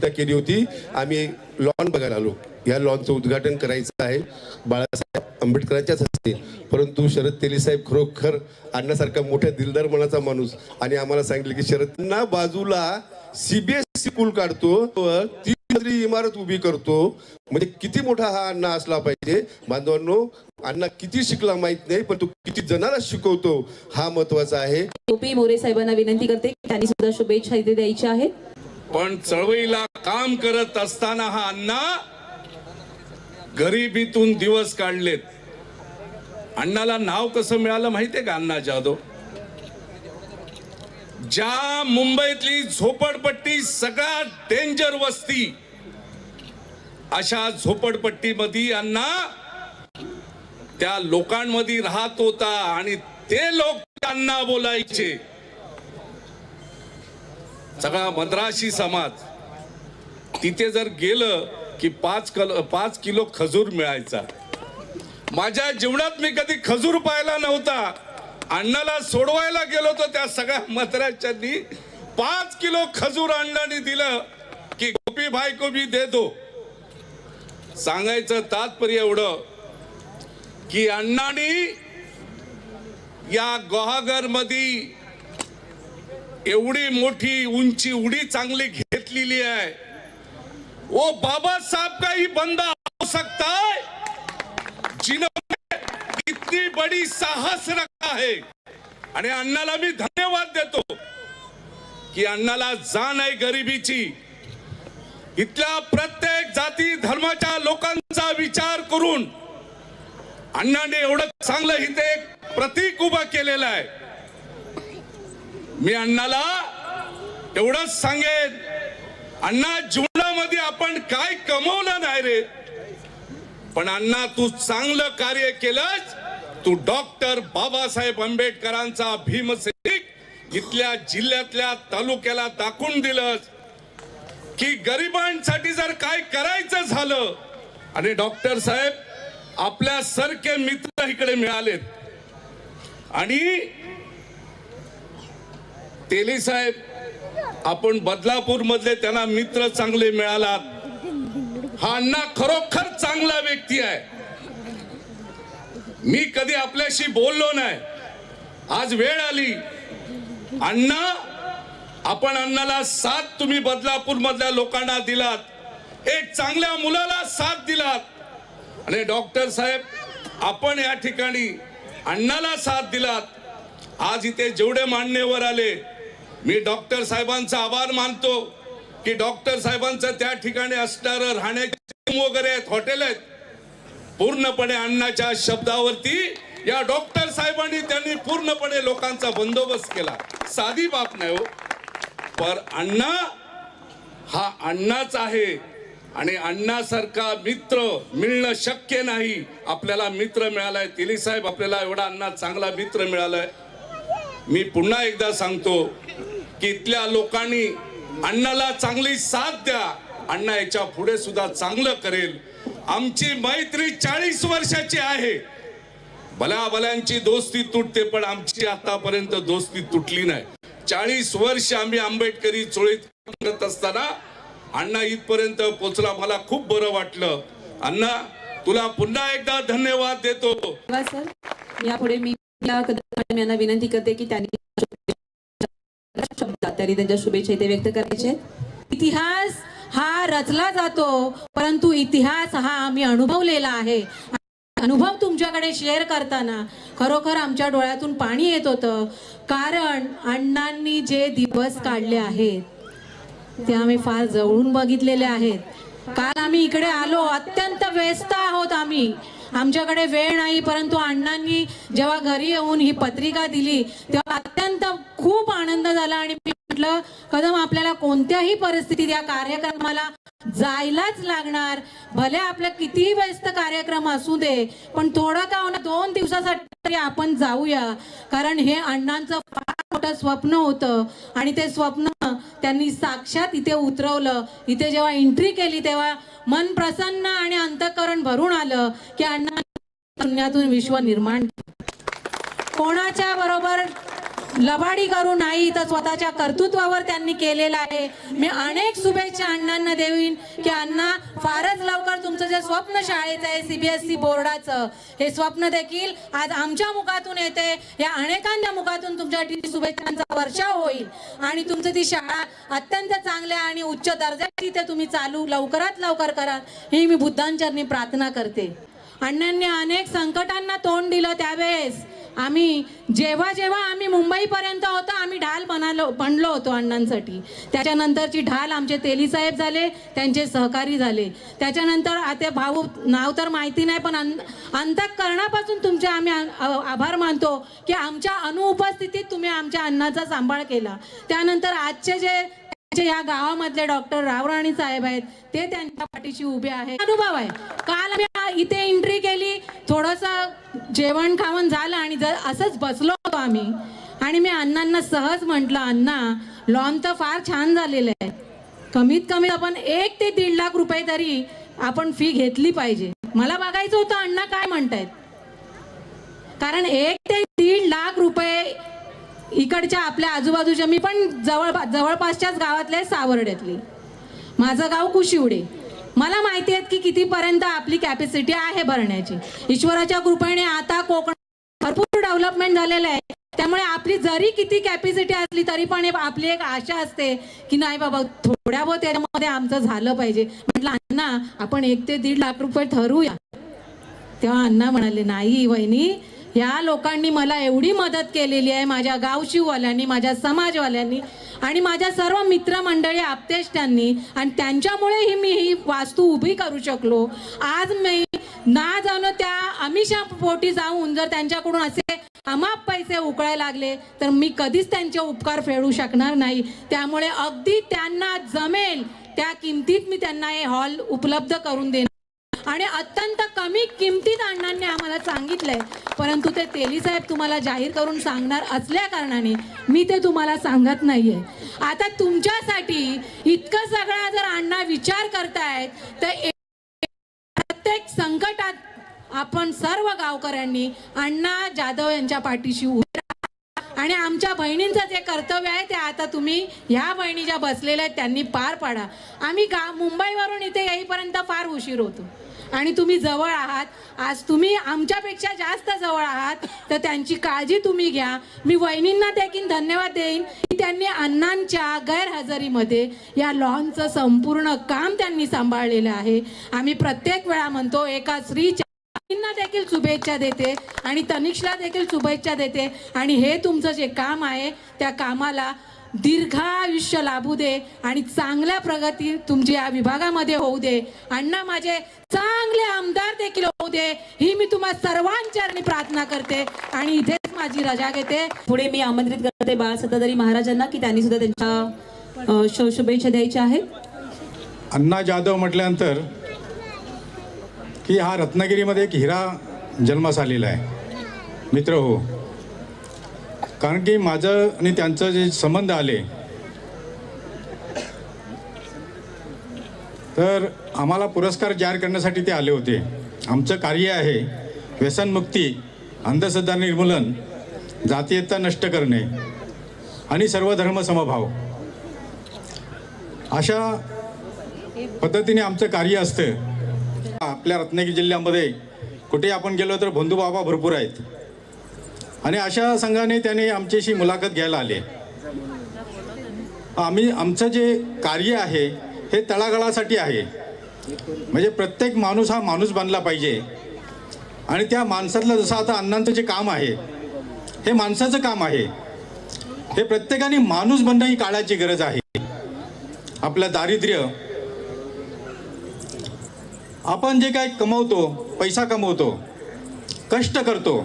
केली होती, आम्ही लॉन बघायला आलो. या लॉनचं उद्घाटन करायचं आहे बाळासाहेब आंबेडकरांच्याच हस्ते, परंतु शरद तेली साहेब खरोखर अण्णासारखा मोठ्या दिलदार मनाचा माणूस. आणि आम्हाला सांगितलं की शरदना बाजूला CBSE स्कूल काढतो, 3 मजली इमारत उभी करतो. म्हणजे किती मोठा हा अण्णा असला पाहिजे. बांधवांनो, अण्णा किती शिकला माहित नाही, पण तो किती जणांना शिकवतो हा महत्वाचा आहे. OP मोरे साहेबांना विनंती करते, त्यांनी सुद्धा शुभेच्छा इथे द्यायच्या आहेत. पण चळवळीला काम करत असताना हा अण्णा गरिबीतून दिवस काढलेत. अण्णाला नाव कसं मिळालं माहितीये का? अण्णा जाधव. ज्या मुंबईतली झोपडपट्टी सगळ्यात डेंजर वस्ती, अशा झोपडपट्टीमध्ये अण्णा त्या लोकांमध्ये राहत होता आणि ते लोक अण्णा बोलायचे. सगळा मद्रासी समाज तिथे जर गेलं की 5 किलो खजूर मिळायचा. माझ्या जीवनात मी कधी खजूर पाहिला नव्हता. अण्णाला सोडवायला गेलो तर त्या सगळ्या मद्राशांनी 5 किलो खजूर अण्णांनी दिलं की गोपी भाई को भी दे दो. सांगायचं तात्पर्य एवढं की अण्णांनी या गुहागर मध्ये एवढी मोठी उंची उडी चांगली घेतलेली आहे. वो बाबा साहब का ही बंदा हो सकता है जिन्होंने इतनी बड़ी साहस रखा है. आणि अण्णाला मी धन्यवाद देतो की अण्णाला जाण आहे गरिबीची. इथल्या प्रत्येक जाती धर्माच्या लोकांचा विचार करून अण्णाने एवढं चांगलं इथे एक प्रतीक उभं केलेलं आहे. मी अण्णाला एवढंच सांगेन, अण्णा जीवनामध्ये आपण काय कमवलं नाही रे, पण अण्णा तू चांगलं कार्य केलंस. तू डॉक्टर बाबासाहेब आंबेडकरांचा भीमसैनिक इथल्या जिल्ह्यातल्या तालुक्याला दाखवून दिलंस की गरिबांसाठी जर काय करायचं झालं. आणि डॉक्टर साहेब आपल्या सारखे मित्र इकडे मिळालेत. आणि तेली साहेब, आपण बदलापूर मधले त्यांना मित्र चांगले मिळालात. हा अण्णा खरोखर चांगला व्यक्ती आहे. मी कधी आपल्याशी बोललो नाही, आज वेळ आली. अण्णा, आपण अण्णाला साथ तुम्ही बदलापूर मधल्या लोकांना दिलात, एक चांगल्या मुलाला साथ दिलात. आणि डॉक्टर साहेब, आपण या ठिकाणी अण्णाला साथ दिलात. आज इथे जेवढे मान्यवर आले, मी डॉक्टर साहेबांचा आभार मानतो की डॉक्टर साहेबांचं त्या ठिकाणी असणारं राहण्याचे वगैरे आहेत, हॉटेल आहेत, पूर्णपणे अण्णाच्या शब्दावरती या डॉक्टर साहेबांनी त्यांनी पूर्णपणे लोकांचा बंदोबस्त केला. साधी बाब नाही हो, पर अण्णा हा अण्णाच आहे. आणि अण्णासारखा मित्र मिळणं शक्य नाही. आपल्याला मित्र मिळालाय. तेली साहेब, आपल्याला एवढा अण्णा चांगला मित्र मिळालाय. मी पुन्हा एकदा सांगतो की इथल्या लोकांनी अण्णाला चांगली साथ द्या. अण्णा याच्या पुढे सुद्धा चांगलं करेल. आमची मैत्री 40 वर्षाची आहे. भल्याभल्यांची दोस्ती तुटते, पण आमची आतापर्यंत दोस्ती तुटली नाही. 40 वर्ष आम्ही आंबेडकरी चळवळीत करत असताना अण्णा इथपर्यंत पोहोचला. मला खूप बरं वाटलं. अण्णा, तुला पुन्हा एकदा धन्यवाद देतो. सर, यापुढे मी या कदम यांना विनंती करते की त्यांनी शब्दात तरी त्यांच्या शुभेच्छा इथे व्यक्त करायचे. इतिहास हा रचला जातो, परंतु इतिहास हा आम्ही अनुभवलेला आहे. अनुभव तुमच्याकडे शेअर करताना खरोखर आमच्या डोळ्यातून पाणी येत होतं, कारण अण्णांनी जे दिवस काढले आहेत ते आम्ही फार जवळून बघितलेले आहेत. काल आम्ही इकडे आलो, अत्यंत व्यस्त आहोत आम्ही, आमच्याकडे वेळ नाही, परंतु अण्णांनी जेव्हा घरी येऊन ही पत्रिका दिली तेव्हा अत्यंत खूप आनंद झाला. आणि मी म्हटलं कदम आपल्याला कोणत्याही परिस्थितीत या कार्यक्रमाला जायलाच लागणार, भले आपलं कितीही व्यस्त कार्यक्रम असू दे, पण थोडं का होणार 2 दिवसासाठी तरी आपण जाऊया, कारण हे अण्णांचं फार मोठं स्वप्न होतं आणि ते स्वप्न त्यांनी साक्षात इथे उतरवलं. इथे जेव्हा एंट्री केली तेव्हा मन प्रसन्न आणि अंतःकरण भरून आलं की अण्णा शून्यातून विश्व निर्माण, कोणाच्या बरोबर लबाडी करू नाही तर स्वतःच्या कर्तृत्वावर त्यांनी केलेला आहे. मी अनेक शुभेच्छा अण्णांना देईन की अण्णा फारच लवकर तुमचं जे स्वप्न शाळेचं आहे CBSE बोर्डाचं, हे स्वप्न देखील आज आमच्या मुखातून येते. या अनेकांच्या मुखातून तुमच्यासाठी शुभेच्छांचा वर्षाव होईल आणि तुमचं ती शाळा अत्यंत चांगल्या आणि उच्च दर्जाची ते तुम्ही चालू लवकरात लवकर करा ही मी बुद्धांचरणी प्रार्थना करते. अण्णांनी अनेक संकटांना तोंड दिलं, त्यावेळेस आम्ही जेव्हा आम्ही मुंबईपर्यंत होतो आम्ही ढाल बनलो होतो अण्णांसाठी. त्याच्यानंतरची ढाल आमचे तेली साहेब झाले, त्यांचे सहकारी झाले. त्याच्यानंतर आता भाऊ नाव तर माहिती नाही, पण अंतःकरणापासून तुमचे आम्ही आभार मानतो की आमच्या अनुपस्थितीत तुम्ही आमच्या अण्णाचा सांभाळ केला. त्यानंतर आजचे जे या गावामधले डॉक्टर रावराणी साहेब आहेत ते त्यांच्या पाठीशी उभे आहेत. अनुभव आहे. काल आम्ही इथे एंट्री केली, थोडंसं जेवण खावण झालं आणि असंच बसलो होतो आम्ही आणि मी अण्णांना सहज म्हटलं, अण्णा लॉन तर फार छान झालेलं आहे, कमीत कमी आपण 1 ते 1.5 लाख रुपये तरी आपण फी घेतली पाहिजे. मला बघायचं होतं अण्णा काय म्हणतायत, कारण 1 ते 1.5 लाख रुपये इकडच्या आपल्या आजूबाजूच्या, मी पण जवळपासच्याच गावातले, सावर्ड्यातली, माझं गाव कुशिवडे, मला माहिती आहे की कितीपर्यंत आपली कॅपॅसिटी आहे भरण्याची. ईश्वराच्या कृपेने आता कोकण भरपूर डेव्हलपमेंट झालेलं आहे, त्यामुळे आपली जरी किती कॅपॅसिटी असली तरी पण आपली एक आशा असते की नाही बाबा थोड्या बहुत त्याच्यामध्ये आमचं झालं पाहिजे. म्हटलं अण्णा आपण 1 ते 1.5 लाख रुपये ठरवूया. तेव्हा अण्णा म्हणाले, नाही वहिनी, या लोकांनी मला एवढी मदत केलेली आहे, माझ्या गावशिववाल्यांनी, माझ्या समाजवाल्यांनी आणि माझ्या सर्व मित्रमंडळी आपतेष्टांनी, आणि त्यांच्यामुळे मी ही वास्तू उभी करू शकलो. आज मी ना जाणं त्या आमिषा पोटी जाऊन जर त्यांच्याकडून असे अमाप पैसे उकळायला लागले तर मी कधीच त्यांचे उपकार फेडू शकणार नाही. त्यामुळे अगदी त्यांना जमेल त्या किमतीत मी त्यांना हे हॉल उपलब्ध करून देणार आणि अत्यंत कमी किमतीत अण्णांनी आम्हाला सांगितलंय, परंतु ते तेली साहेब तुम्हाला जाहीर करून सांगणार असल्या कारणाने मी ते तुम्हाला सांगत नाहीये. आता तुमच्यासाठी इतकं सगळं जर अण्णा विचार करतायत तर प्रत्येक संकटात आपण सर्व गावकऱ्यांनी अण्णा जाधव यांच्या पाठीशी उभे राहा आणि आमच्या बहिणींचं जे कर्तव्य आहे ते आता तुम्ही ह्या बहिणी ज्या बसलेल्या आहेत त्यांनी पार पाडा. आम्ही मुंबईवरून इथे येईपर्यंत फार उशीर होतो आणि तुम्ही जवळ आहात, आज तुम्ही आमच्यापेक्षा जास्त जवळ आहात, तर त्यांची काळजी तुम्ही घ्या. मी वहिनींना देखील धन्यवाद देईन की त्यांनी अण्णांच्या गैरहजेरीमध्ये या लॉनचं संपूर्ण काम त्यांनी सांभाळलेलं आहे. आम्ही प्रत्येक वेळा म्हणतो, एका स्त्रीच्या देखील शुभेच्छा देते आणि तनिष्ला देखील शुभेच्छा देते आणि हे तुमचं जे काम आहे त्या कामाला दीर्घायुष्य लाभू दे आणि चांगल्या प्रगती तुमची या विभागामध्ये होऊ दे. अण्णा माझे चांगले आमदार देखील होऊ दे ही मी तुम्हा सर्वांचरणी प्रार्थना करते आणि इथेच माझी रजा घेते. पुढे मी आमंत्रित करते बाळसत्ताधारी महाराजांना की त्यांनी सुद्धा त्यांच्या शुभेच्छा द्यायच्या आहेत. अण्णा जाधव म्हटल्यानंतर की हा रत्नागिरीमध्ये एक हिरा जन्मास आलेला आहे मित्र हो, कारण की माझं आणि त्यांचं जे संबंध आले तर आम्हाला पुरस्कार जाहीर करण्यासाठी ते आले होते. आमचं कार्य आहे व्यसनमुक्ती, अंधश्रद्धा निर्मूलन, जातीयता नष्ट करणे आणि सर्व धर्म समभाव, अशा पद्धतीने आमचं कार्य असतं. आपल्या रत्नागिरी जिल्ह्यामध्ये कुठे आपण गेलो तर बंधुबाबा भरपूर आहेत आणि अशा संघाने त्याने आमच्याशी मुलाखत घ्यायला आले. आमचं जे कार्य आहे हे तळागाळासाठी आहे. म्हणजे प्रत्येक माणूस हा माणूस बनला पाहिजे आणि त्या माणसातलं जसं आता अण्णांचं जे काम आहे हे माणसाचं काम आहे. हे प्रत्येकाने माणूस बनणं ही काळाची गरज आहे. आपलं दारिद्र्य, आपण जे काय कमवतो, पैसा कमवतो, कष्ट करतो,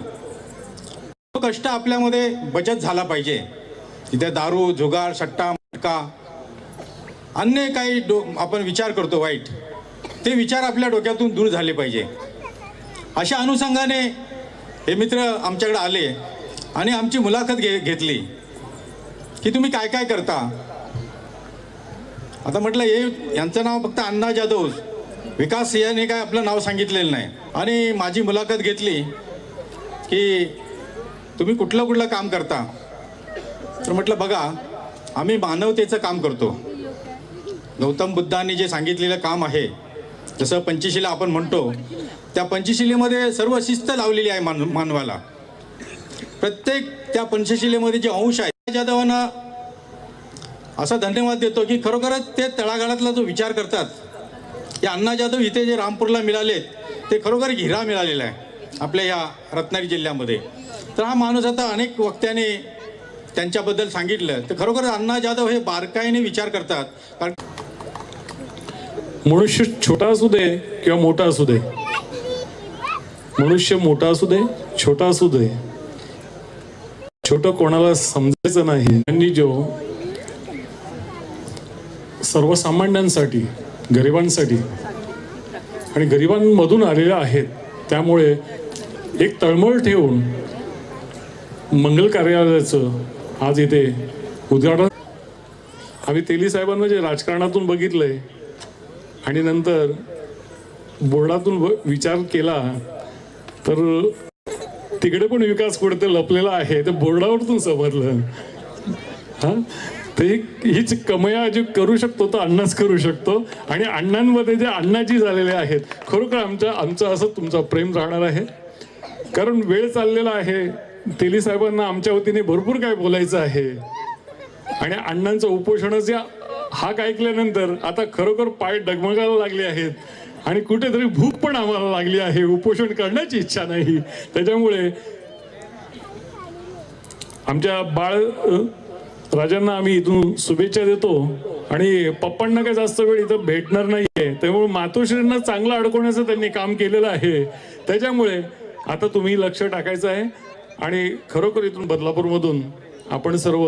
तो कष्ट आपल्यामध्ये बचत झाला पाहिजे. तिथे दारू, जुगार, सट्टा, मटका, अन्य काही आपण विचार करतो वाईट, ते विचार आपल्या डोक्यातून दूर झाले पाहिजे. अशा अनुषंगाने हे मित्र आमच्याकडे आले आणि आमची मुलाखत घेतली की तुम्ही काय काय करता. आता म्हटलं यांचं नाव फक्त अण्णा जाधव, विकास याने काय आपलं नाव सांगितलेलं नाही. आणि माझी मुलाखत घेतली की तुम्ही कुठलं काम करता. तर म्हटलं बघा, आम्ही मानवतेचं काम करतो. गौतम बुद्धांनी जे सांगितलेलं काम आहे, जसं पंचशिला आपण म्हणतो, त्या पंचशिलेमध्ये सर्व शिस्त लावलेली आहे मानवाला. प्रत्येक त्या पंचशिलेमध्ये जे अंश आहे, जाधवांना असा धन्यवाद देतो की खरोखरच ते तळागाळातला जो विचार करतात. हे अण्णा जाधव इथे जे रामपूरला मिळालेत ते खरोखर हिरा मिळालेला आहे आपल्या या रत्नागिरी जिल्ह्यामध्ये. तर हा माणूस आता अनेक वक्त्याने त्यांच्याबद्दल सांगितलं, तर खरोखर अण्णा जाधव हे बारकाईने विचार करतात. कारण मनुष्य छोटा असू दे किंवा मोठा असू दे, मनुष्य मोठा असू दे छोटा असू दे, छोटं कोणाला समजायचं नाही. त्यांनी जो सर्वसामान्यांसाठी, गरिबांसाठी आणि गरिबांमधून आलेले आहेत, त्यामुळे एक तळमळ ठेवून मंगल कार्यालयाचं आज इथे उद्घाटन. आम्ही तेली साहेबांना जे राजकारणातून बघितलंय आणि नंतर बोर्डातून विचार केला, तर तिकडे पण विकास कुठे लपलेला आहे, ते बोर्डावरतून समजलं. हा, ते हीच कमया जे करू शकतो तो अण्णाच करू शकतो. आणि अण्णांमध्ये जे अण्णाजी झालेले आहेत, खरोखर आमचं असं तुमचं प्रेम राहणार आहे. कारण वेळ चाललेला आहे. तेली साहेबांना आमच्या वतीने भरपूर काय बोलायचं आहे. आणि अण्णांचं उपोषणाचे हाक ऐकल्यानंतर आता खरोखर पाय डगमगायला लागले आहेत आणि कुठेतरी भूक पण आम्हाला लागली आहे. उपोषण करण्याची इच्छा नाही. त्याच्यामुळे आमच्या बाळ राजांना आम्ही इथून शुभेच्छा देतो. आणि पप्पांना काही जास्त वेळ इथं भेटणार नाहीये, त्यामुळे मातोश्रींना चांगलं अडकवण्याचं त्यांनी काम केलेलं आहे. त्याच्यामुळे आता तुम्ही लक्ष टाकायचं आहे. आणि खरोखर इथून बदलापूरमधून आपण सर्व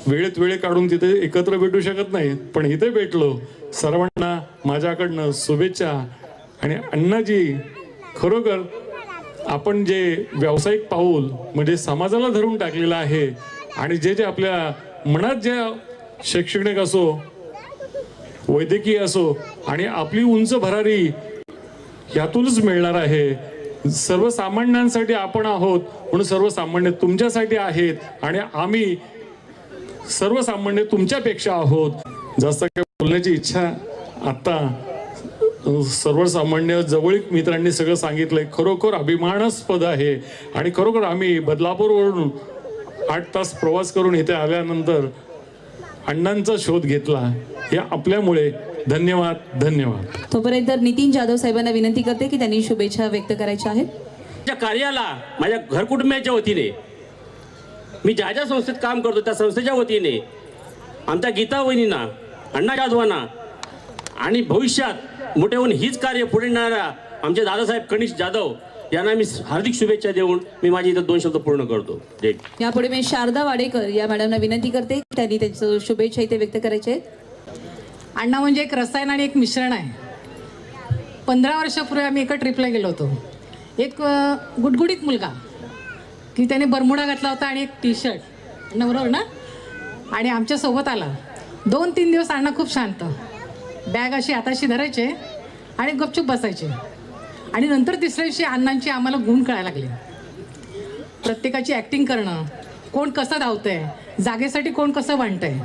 वेळेत वेळ काढून तिथे एकत्र भेटू शकत नाही, पण इथे भेटलो. सर्वांना माझ्याकडनं शुभेच्छा. आणि अण्णाजी, खरोखर आपण जे व्यावसायिक पाऊल म्हणजे समाजाला धरून टाकलेलं आहे आणि जे आपल्या मनात जे शैक्षणिक असो, वैद्यकीय असो आणि आपली उंच भरारी यातूनच मिळणार आहे. सर्वसामान्यांसाठी आपण आहोत म्हणून सर्वसामान्य तुमच्यासाठी आहेत आणि आम्ही सर्वसामान्य तुमच्यापेक्षा आहोत. जास्त काही बोलण्याची इच्छा आत्ता सर्वसामान्य जवळीक मित्रांनी सगळं सांगितलंय. खरोखर अभिमानास्पद आहे. आणि खरोखर आम्ही बदलापूरवरून 8 तास प्रवास करून इथे आल्यानंतर अण्णांचा शोध घेतला, हे आपल्यामुळे. धन्यवाद, धन्यवाद. तोपर्यंत नितीन जाधव साहेबांना विनंती करते की त्यांनी शुभेच्छा व्यक्त करायच्या आहेत. माझ्या कार्याला, माझ्या घरकुटुंबाच्या वतीने, मी ज्या ज्या संस्थेत काम करतो त्या संस्थेच्या वतीने, आमच्या गीता वहिनींना, अण्णा जाधवांना आणि भविष्यात मोठे होऊन हीच कार्य पुढे नेणाऱ्या आमचे दादासाहेब कनिष जाधव यांना मी हार्दिक शुभेच्छा देऊन मी माझी इथं 2 शब्द पूर्ण करतो. जय. यापुढे मी शारदा वाडेकर या मॅडमना विनंती करते की त्यांनी त्यांचं शुभेच्छा इथे व्यक्त करायचे आहेत. अण्णा म्हणजे एक रसायन आणि एक मिश्रण आहे. 15 वर्षापूर्वी आम्ही एका ट्रिपला गेलो होतो. एक गुडगुडीत मुलगा की त्याने बरमुडा घातला होता आणि एक टी-शर्ट, बरोबर ना, आणि आमच्या सोबत आला. 2-3 दिवस अण्णा खूप शांत, बॅग अशी हाताशी धरायचे आणि गपचूप बसायचे. आणि नंतर तिसऱ्या दिवशी अण्णांची आम्हाला गुण कळायला लागले. प्रत्येकाची ॲक्टिंग करणं, कोण कसं धावतंय, जागेसाठी कोण कसं भांडतंय,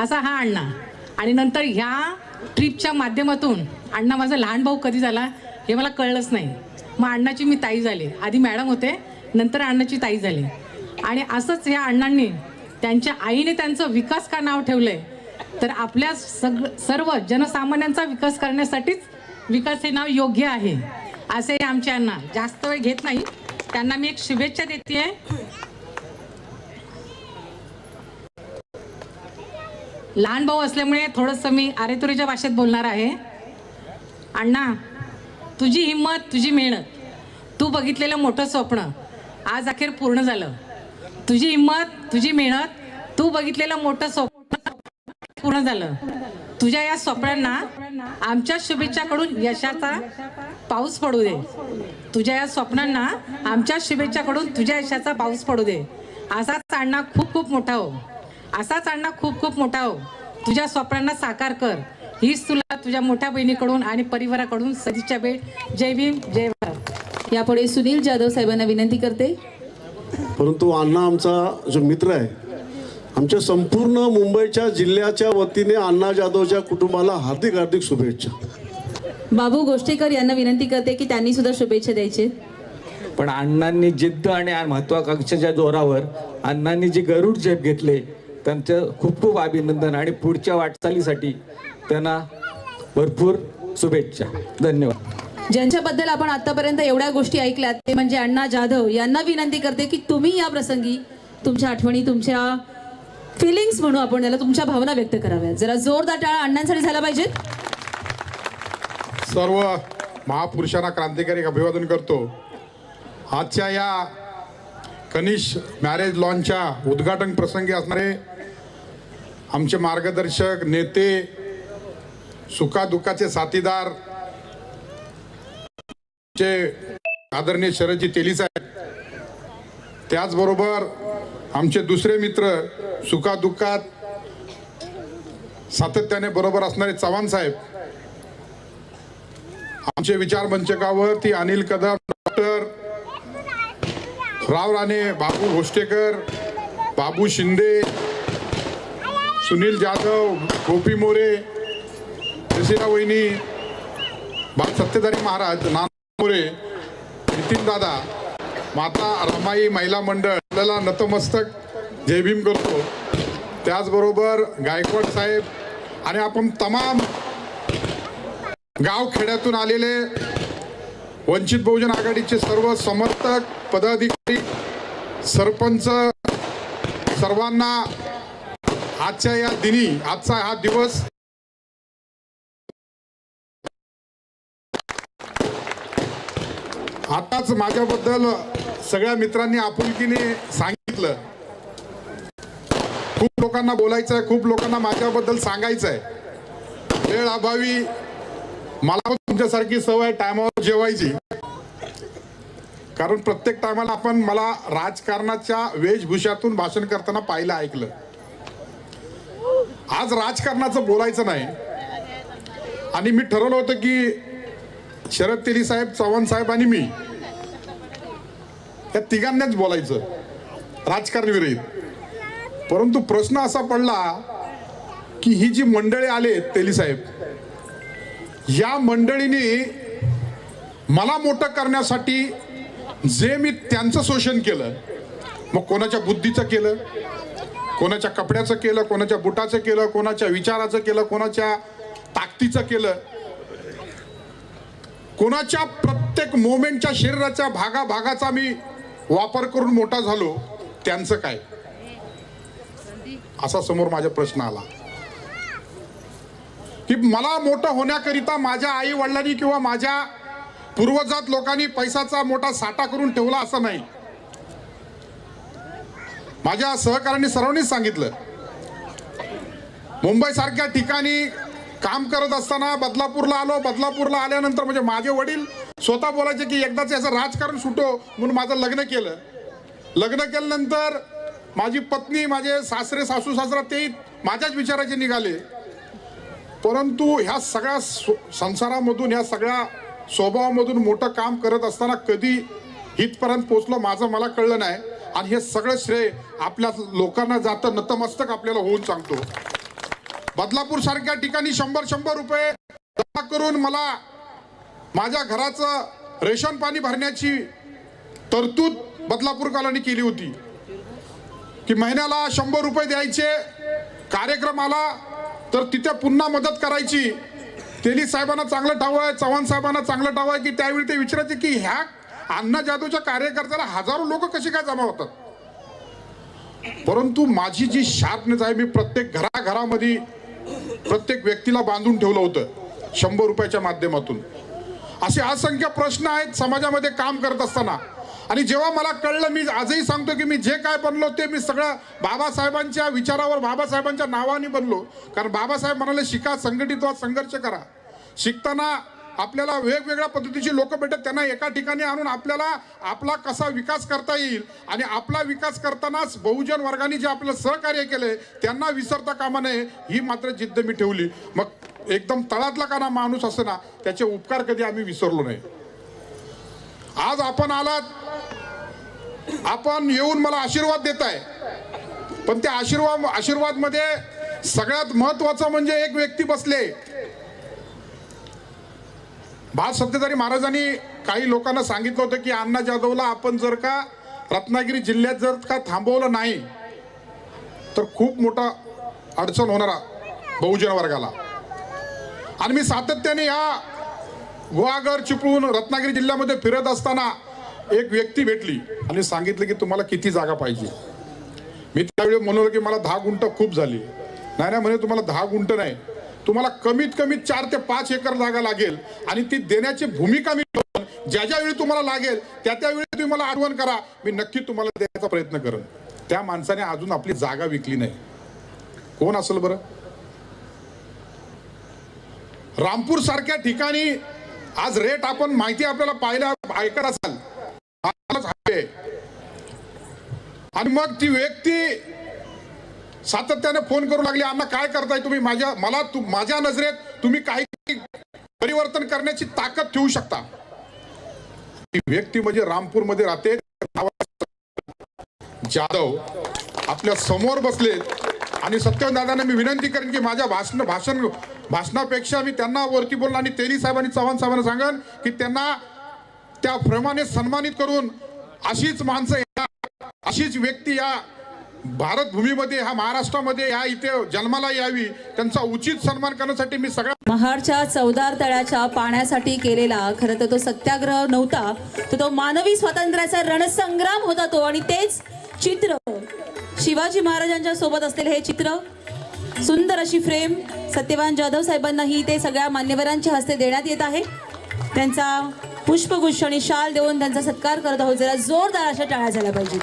असा हा अण्णा. आणि नंतर ह्या ट्रिपच्या माध्यमातून अण्णा माझा लहान भाऊ कधी झाला हे मला कळलंच नाही. मग अण्णाची मी ताई झाले. आधी मॅडम होते, नंतर अण्णाची ताई झाली. आणि असंच ह्या अण्णांनी त्यांच्या आईने त्यांचं विकास का नाव ठेवलंय, तर आपल्या सर्व जनसामान्यांचा विकास करण्यासाठीच विकास हे नाव योग्य आहे असे आमचे अण्णा. जास्त वेळ घेत नाही, त्यांना मी एक शुभेच्छा देते. लहान भाऊ असल्यामुळे थोडंसं मी आरेतुरीच्या भाषेत बोलणार आहे. अण्णा, तुझी हिंमत, तुझी मेहनत, तू बघितलेलं मोठं स्वप्न आज अखेर पूर्ण झालं. तुझी हिंमत, तुझी मेहनत, तू बघितलेलं मोठं स्वप्न पूर्ण झालं. तुझ्या या स्वप्नांना आमच्या शुभेच्छाकडून यशाचा पाऊस पडू दे. तुझ्या या स्वप्नांना आमच्या शुभेच्छाकडून तुझ्या यशाचा पाऊस पडू दे. असाच अण्णा खूप खूप मोठा हो, असाच अण्णा खूप खूप मोठा हो. तुझ्या स्वप्नांना साकार कर, हीच तुला तुझ्या मोठ्या बहिणीकडून आणि परिवाराकडून सदिच्छा भेट. जय भीम, जय भारत. यापुढे सुनील जाधव साहेबांना विनंती करते. परंतु अण्णा आमचा जो मित्र आहे, आमच्या संपूर्ण मुंबईच्या जिल्ह्याच्या वतीने अण्णा जाधवच्या कुटुंबाला हार्दिक हार्दिक शुभेच्छा. बाबू गोष्टीकर यांना विनंती करते की त्यांनी सुद्धा शुभेच्छा द्यायचे. पण अण्णांनी जिद्द आणि महत्वाकांक्षेच्या जोरावर अण्णांनी जे गरुड झेप घेतले त्यांचं खूप खूप अभिनंदन आणि पुढच्या वाटचालीसाठी त्यांना भरपूर शुभेच्छा. धन्यवाद. ज्यांच्याबद्दल आपण आतापर्यंत एवढ्या गोष्टी ऐकल्यात ते म्हणजे अण्णा जाधव यांना विनंती करते की तुम्ही या प्रसंगी तुमच्या आठवणी, तुमच्या फिलिंग्स म्हणू आपण त्याला, तुमच्या भावना व्यक्त कराव्यात. जरा जोरदार टाळ्या अण्णांसाठी झाला पाहिजे. सर्व महापुरुषांना क्रांतिकारी अभिवादन करतो. आजच्या या कनिष्ठ मॅरेज लॉनच्या उद्घाटन प्रसंगी असणारे आमचे मार्गदर्शक, नेते, सुखादुःखाचे साथीदार, आदरणीय शरदजी तेली साहेब, त्याचबरोबर आमचे दुसरे मित्र, सुखादुःखात सातत्याने बरोबर असणारे चव्हाण साहेब, आमचे विचार मंचकावरती अनिल कदम, डॉक्टर राव राणे, बाबू घोष्टेकर, बाबू शिंदे, सुनील जाधव, गोपी मोरे, जसिरा वहिनी, सत्यधारी महाराज, नाना मोरे, नितीन दादा, माता रमाई महिला मंडळ आपल्याला नतमस्तक जय भीम करतो. त्याचबरोबर गायकवाड साहेब आणि आपण तमाम गाव खेड्यातून आलेले वंचित बहुजन आघाडीचे सर्व समर्थक, पदाधिकारी, सरपंच, सर्वांना आजच्या या दिनी, आजचा हा दिवस आताच माझ्याबद्दल सगळ्या मित्रांनी आपुलकीने सांगितलं. खूप लोकांना बोलायचं आहे, खूप लोकांना माझ्याबद्दल सांगायचं आहे. वेळ अभावी मला तुमच्यासारखी सवय टायमावर जेवायची, कारण प्रत्येक टायमाला आपण मला राजकारणाच्या वेशभूषातून भाषण करताना पाहिलं, ऐकलं. आज राजकारणाचं बोलायचं नाही आणि मी ठरवलं होतं की शरद तेली साहेब, चव्हाण साहेब आणि मी या तिघांनाच बोलायचं राजकारण विरहित. परंतु प्रश्न असा पडला की ही जी मंडळी आले तेली साहेब, या मंडळीने मला मोठं करण्यासाठी जे मी त्यांचं शोषण केलं, मग कोणाच्या बुद्धीचं केलं, कोणाच्या कपड्याचं केलं, कोणाच्या बुटाचं केलं, कोणाच्या विचाराचं केलं, कोणाच्या ताकदीचं केलं, कोणाच्या प्रत्येक मोमेंटच्या शरीराच्या भागाचा मी वापर करून मोठा झालो, त्यांचं काय, असा समोर माझा प्रश्न आला. की मला मोठं होण्याकरिता माझ्या आई वडिलांनी किंवा माझ्या पूर्वजात लोकांनी पैशाचा मोठा साठा करून ठेवला असं नाही. माझ्या सहकाऱ्यांनी सर्वांनीच सांगितलं. मुंबई सारख्या ठिकाणी काम करत असताना बदलापूरला आलो. बदलापूरला आल्यानंतर म्हणजे माझे वडील स्वतः बोलायचे की एकदाच याचं राजकारण सुटो, म्हणून माझं लग्न केलं. लग्न केल्यानंतर माझी पत्नी, माझे सासरे, सासू सासरा ते माझ्याच विचाराचे निघाले. परंतु ह्या सगळ्या संसारामधून, ह्या सगळ्या स्वभावामधून मोठं काम करत असताना कधी इथपर्यंत पोचलो माझं मला कळलं नाही. आणि हे सगळं श्रेय आपल्या लोकांना जातं, नतमस्तक आपल्याला होऊन सांगतो. बदलापूर सारख्या ठिकाणी 100 रुपये जमा करून मला माझ्या घराचं रेशन पाणी भरण्याची तरतूद बदलापूरकरांनी केली होती की महिन्याला 100 रुपये द्यायचे, कार्यक्रम आला तर तिथे पुन्हा मदत करायची. तेली साहेबांना चांगलं ठाव आहे, चव्हाण साहेबांना चांगलं ठाव आहे की त्यावेळी ते विचारायचे की ह्या अण्णा जाधवच्या कार्यकर्त्याला हजारो लोक कशी काय जमा होतात. परंतु माझी जी शार्पनेस आहे, मी प्रत्येक घराघरामध्ये प्रत्येक व्यक्तीला बांधून ठेवलं होतं 100 रुपयाच्या माध्यमातून. असे असंख्य प्रश्न आहेत समाजामध्ये काम करत असताना. आणि जेव्हा मला कळलं, मी आजही सांगतो की मी जे काय बनलो ते मी सगळं बाबासाहेबांच्या विचारावर, बाबासाहेबांच्या नावाने बनलो. कारण बाबासाहेब म्हणाले शिका, संघटित व्हा, संघर्ष करा. शिकताना आपल्याला वेगवेगळ्या पद्धतीची लोक भेटत, त्यांना एका ठिकाणी आणून आपल्याला आपला कसा विकास करता येईल आणि आपला विकास करतानाच बहुजन वर्गाने जे आपल्याला सहकार्य केले त्यांना विसरता कामा नये, ही मात्र जिद्द मी ठेवली. मग एकदम तळातला का ना माणूस असे ना, त्याचे उपकार कधी आम्ही विसरलो नाही. आज आपण आलात, आपण येऊन मला आशीर्वाद देताय, पण त्या आशीर्वाद मध्ये सगळ्यात महत्वाचं म्हणजे एक व्यक्ती बसले. बाळ सत्तेधारी महाराजांनी काही लोकांना सांगितलं होतं की अण्णा जाधवला आपण जर का रत्नागिरी जिल्ह्यात जर का थांबवलं नाही तर खूप मोठा अडचण होणार बहुजन वर्गाला. आणि मी सातत्याने या गुहागर चिपळूण रत्नागिरी जिल्ह्यामध्ये फिरत असताना एक व्यक्ती भेटली आणि सांगितलं की तुम्हाला किती जागा पाहिजे. मी त्यावेळी म्हणलो की मला 10 गुंठ खूप झाली. नाही म्हणे, तुम्हाला 10 गुंठ नाही, तुम्हाला कमीत कमी 4 ते 5 एकर जागा लागेल आणि ती देण्याची भूमिका मी ज्या वेळी तुम्हाला लागेल त्या वेळी तुम्ही मला आठवण करा, मी नक्की तुम्हाला देण्याचा प्रयत्न करेन. त्या माणसाने अजून आपली जागा विकली नाही. कोण असेल बरं? रामपूर सारख्या ठिकाणी आज रेट आपण माहिती आपल्याला पाहिला ऐकत असाल, आणि मग ती व्यक्ती सातत्याने फोन करू लागली, अण्णा काय करताय तुम्ही, माझ्या नजरेत तुम्ही काही परिवर्तन करण्याची ताकद ठेवू शकता. ती व्यक्ती म्हणजे रामपूर मध्ये राहते, जाधव आपल्या समोर बसले. आणि सत्यवान दादांना मी विनंती करेन की माझ्या भाषणापेक्षा मी त्यांना वरती बोललो आणि तेली साहेबांनी, चव्हाण साहेबांना सांगन की त्यांना त्याप्रमाणे सन्मानित करून अशीच माणसं, अशीच व्यक्ती या भारत भूमीमध्ये, हा महाराष्ट्रामध्ये या इथे जन्माला यावी, त्यांचा उचित सन्मान करण्यासाठी मी सगळ्या महाडच्या चवदार तळ्याच्या पाण्यासाठी केलेला खरं तर तो सत्याग्रह नव्हता, तर तो मानवी स्वातंत्र्याचा रणसंग्राम होता तो. आणि तेच चित्र शिवाजी महाराजांच्या सोबत असलेले हे चित्र, सुंदर अशी फ्रेम सत्यवान जाधव साहेबांनाही ते सगळ्या मान्यवरांच्या हस्ते देण्यात येत आहे. त्यांचा पुष्पगुच्छ आणि शाल देऊन त्यांचा सत्कार करत आहोत. जरा जोरदार अशा टाळ्या झाल्या पाहिजेत.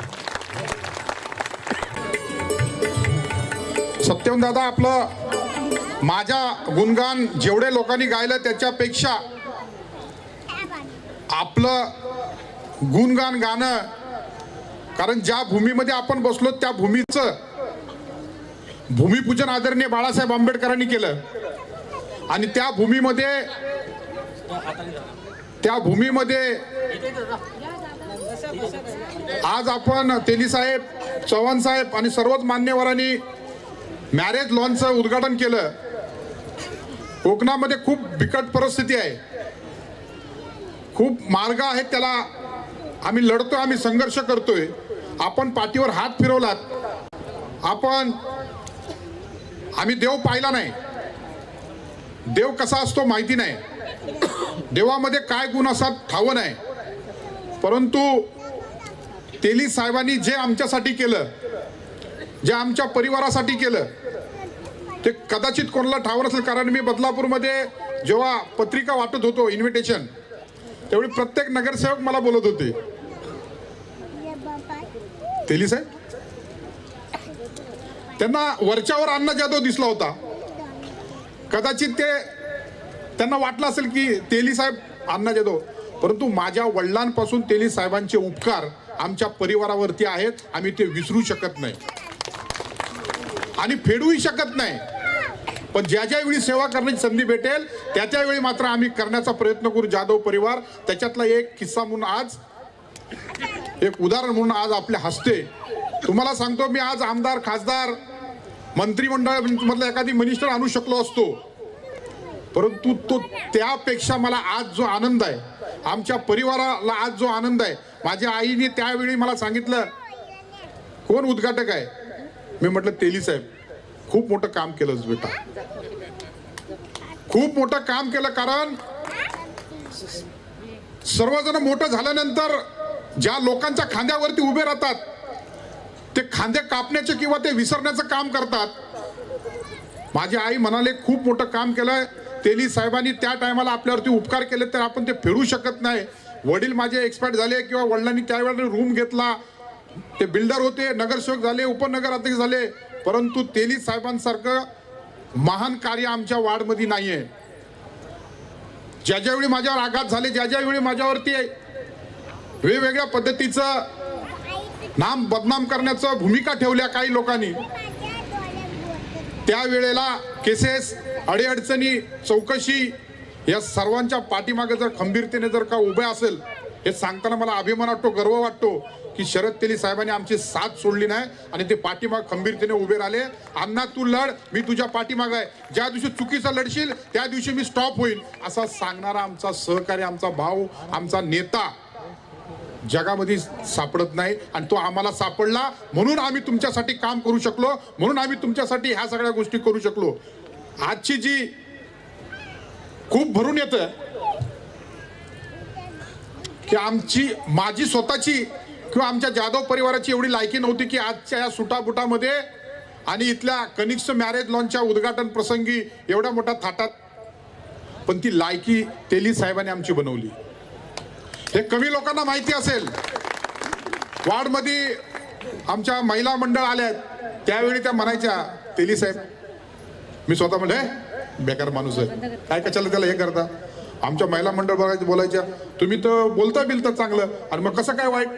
सत्यवान दादा आपलं माझ्या गुणगान जेवढे लोकांनी गायलं त्याच्यापेक्षा आपलं गुणगान गाणं, कारण ज्या भूमीमध्ये आपण बसलो त्या भूमीचं भूमिपूजन आदरणीय बाळासाहेब आंबेडकरांनी केलं. आणि त्या भूमीमध्ये आज आपण तेली साहेब, चव्हाण साहेब आणि सर्वच मान्यवरांनी मॅरेज लॉनचं उद्घाटन केलं. कोकणामध्ये खूप बिकट परिस्थिती आहे, खूप मार्ग आहेत, त्याला आम्ही लढतोय, आम्ही संघर्ष करतोय. आपण पाठीवर हात फिरवलात, आम्ही देव पाहिला नाही, देव कसा असतो माहिती नाही, देवामध्ये काय गुण असतात ठाव नाही. परंतु तेली साहेबांनी जे आमच्यासाठी केलं, जे आमच्या परिवारासाठी केलं, ते कदाचित कोणाला ठाव नसेल. कारण मी बदलापूरमध्ये जेव्हा पत्रिका वाटत होतो, इन्व्हिटेशन, तेवढी प्रत्येक नगरसेवक मला बोलत होते, तेली साहेब. त्यांना वरच्यावर अण्णा जाधव दिसला होता. कदाचित त्यांना वाटलं असेल की तेली साहेब अण्णा जाधव, परंतु माझ्या वडिलांपासून तेली साहेबांचे उपकार आमच्या परिवारावरती आहेत. आम्ही ते विसरू शकत नाही आणि फेडूही शकत नाही. पण ज्या वेळी सेवा करण्याची संधी भेटेल त्या वेळी मात्र आम्ही करण्याचा प्रयत्न करू. जाधव परिवार त्याच्यातला एक किस्सा म्हणून आज, एक उदाहरण म्हणून आज आपल्या हस्ते तुम्हाला सांगतो. मी आज आमदार, खासदार, मंत्रिमंडळामधला एखादी मिनिस्टर आणू शकलो असतो, परंतु तो त्यापेक्षा मला आज जो आनंद आहे, आमच्या परिवाराला आज जो आनंद आहे, माझ्या आईने त्यावेळी मला सांगितलं कोण उद्घाटक आहे, मी म्हटलं तेली साहेब. खूप मोठं काम केलंच बेटा, खूप मोठं काम केलं. कारण सर्वजण मोठं झाल्यानंतर ज्या लोकांच्या खांद्यावरती उभे राहतात ते खांदे कापण्याचे किंवा ते विसरण्याचं काम करतात. माझी आई म्हणाले खूप मोठं काम केलंय. तेली साहेबांनी त्या टायमाला आपल्यावरती उपकार केले तर आपण ते फेडू शकत नाही. वडील माझे एक्सपायर झाले किंवा वडिलांनी त्यावेळेला रूम घेतला, ते बिल्डर होते, नगरसेवक झाले, उपनगराध्यक्ष झाले, परंतु तेली साहेबांसारखं महान कार्य आमच्या वार्डमध्ये नाहीये. ज्या ज्यावेळी माझ्यावर आघात झाले, ज्या ज्यावेळी माझ्यावरती वेगवेगळ्या पद्धतीचं नाम बदनाम करण्याचं भूमिका ठेवल्या काही लोकांनी, त्यावेळेला केसेस, अडीअडचणी, चौकशी या सर्वांच्या पाठीमागे जर खंबीरतेने जर का उभे असेल, हे सांगताना मला अभिमान वाटतो, गर्व वाटतो की शरद तेली साहेबांनी आमची साथ सोडली नाही आणि ते पाठीमाग खंबीरतेने उभे राहिले. अण्णा तू लढ, मी तुझ्या पाठीमाग आहे, ज्या दिवशी चुकीचा लढशील त्या दिवशी मी स्टॉप होईल, असा सांगणारा आमचा सहकारी, आमचा भाऊ, आमचा नेता जगामध्ये सापडत नाही. आणि तो आम्हाला सापडला म्हणून आम्ही तुमच्यासाठी काम करू शकलो, म्हणून आम्ही तुमच्यासाठी ह्या सगळ्या गोष्टी करू शकलो. आजची जी खूप भरून येतं की माझी स्वतःची किंवा आमच्या जाधव परिवाराची एवढी लायकी नव्हती की आजच्या या सुटाबुटामध्ये आणि इथल्या कनिक्स मॅरेज लॉनच्या उद्घाटन प्रसंगी एवढ्या मोठ्या थाटात, पण ती लायकी तेली साहेबांनी आमची बनवली. हे कमी लोकांना माहिती असेल. वार्डमध्ये आमच्या महिला मंडळ आल्यात त्यावेळी त्या म्हणायच्या तेली साहेब, मी स्वतः म्हणले बेकार माणूस आहे, काय कशाला त्याला हे करता. आमच्या महिला मंडळ बोलायच्या तुम्ही तर बोलता बिलता चांगलं आणि मग कसं काय वाईट.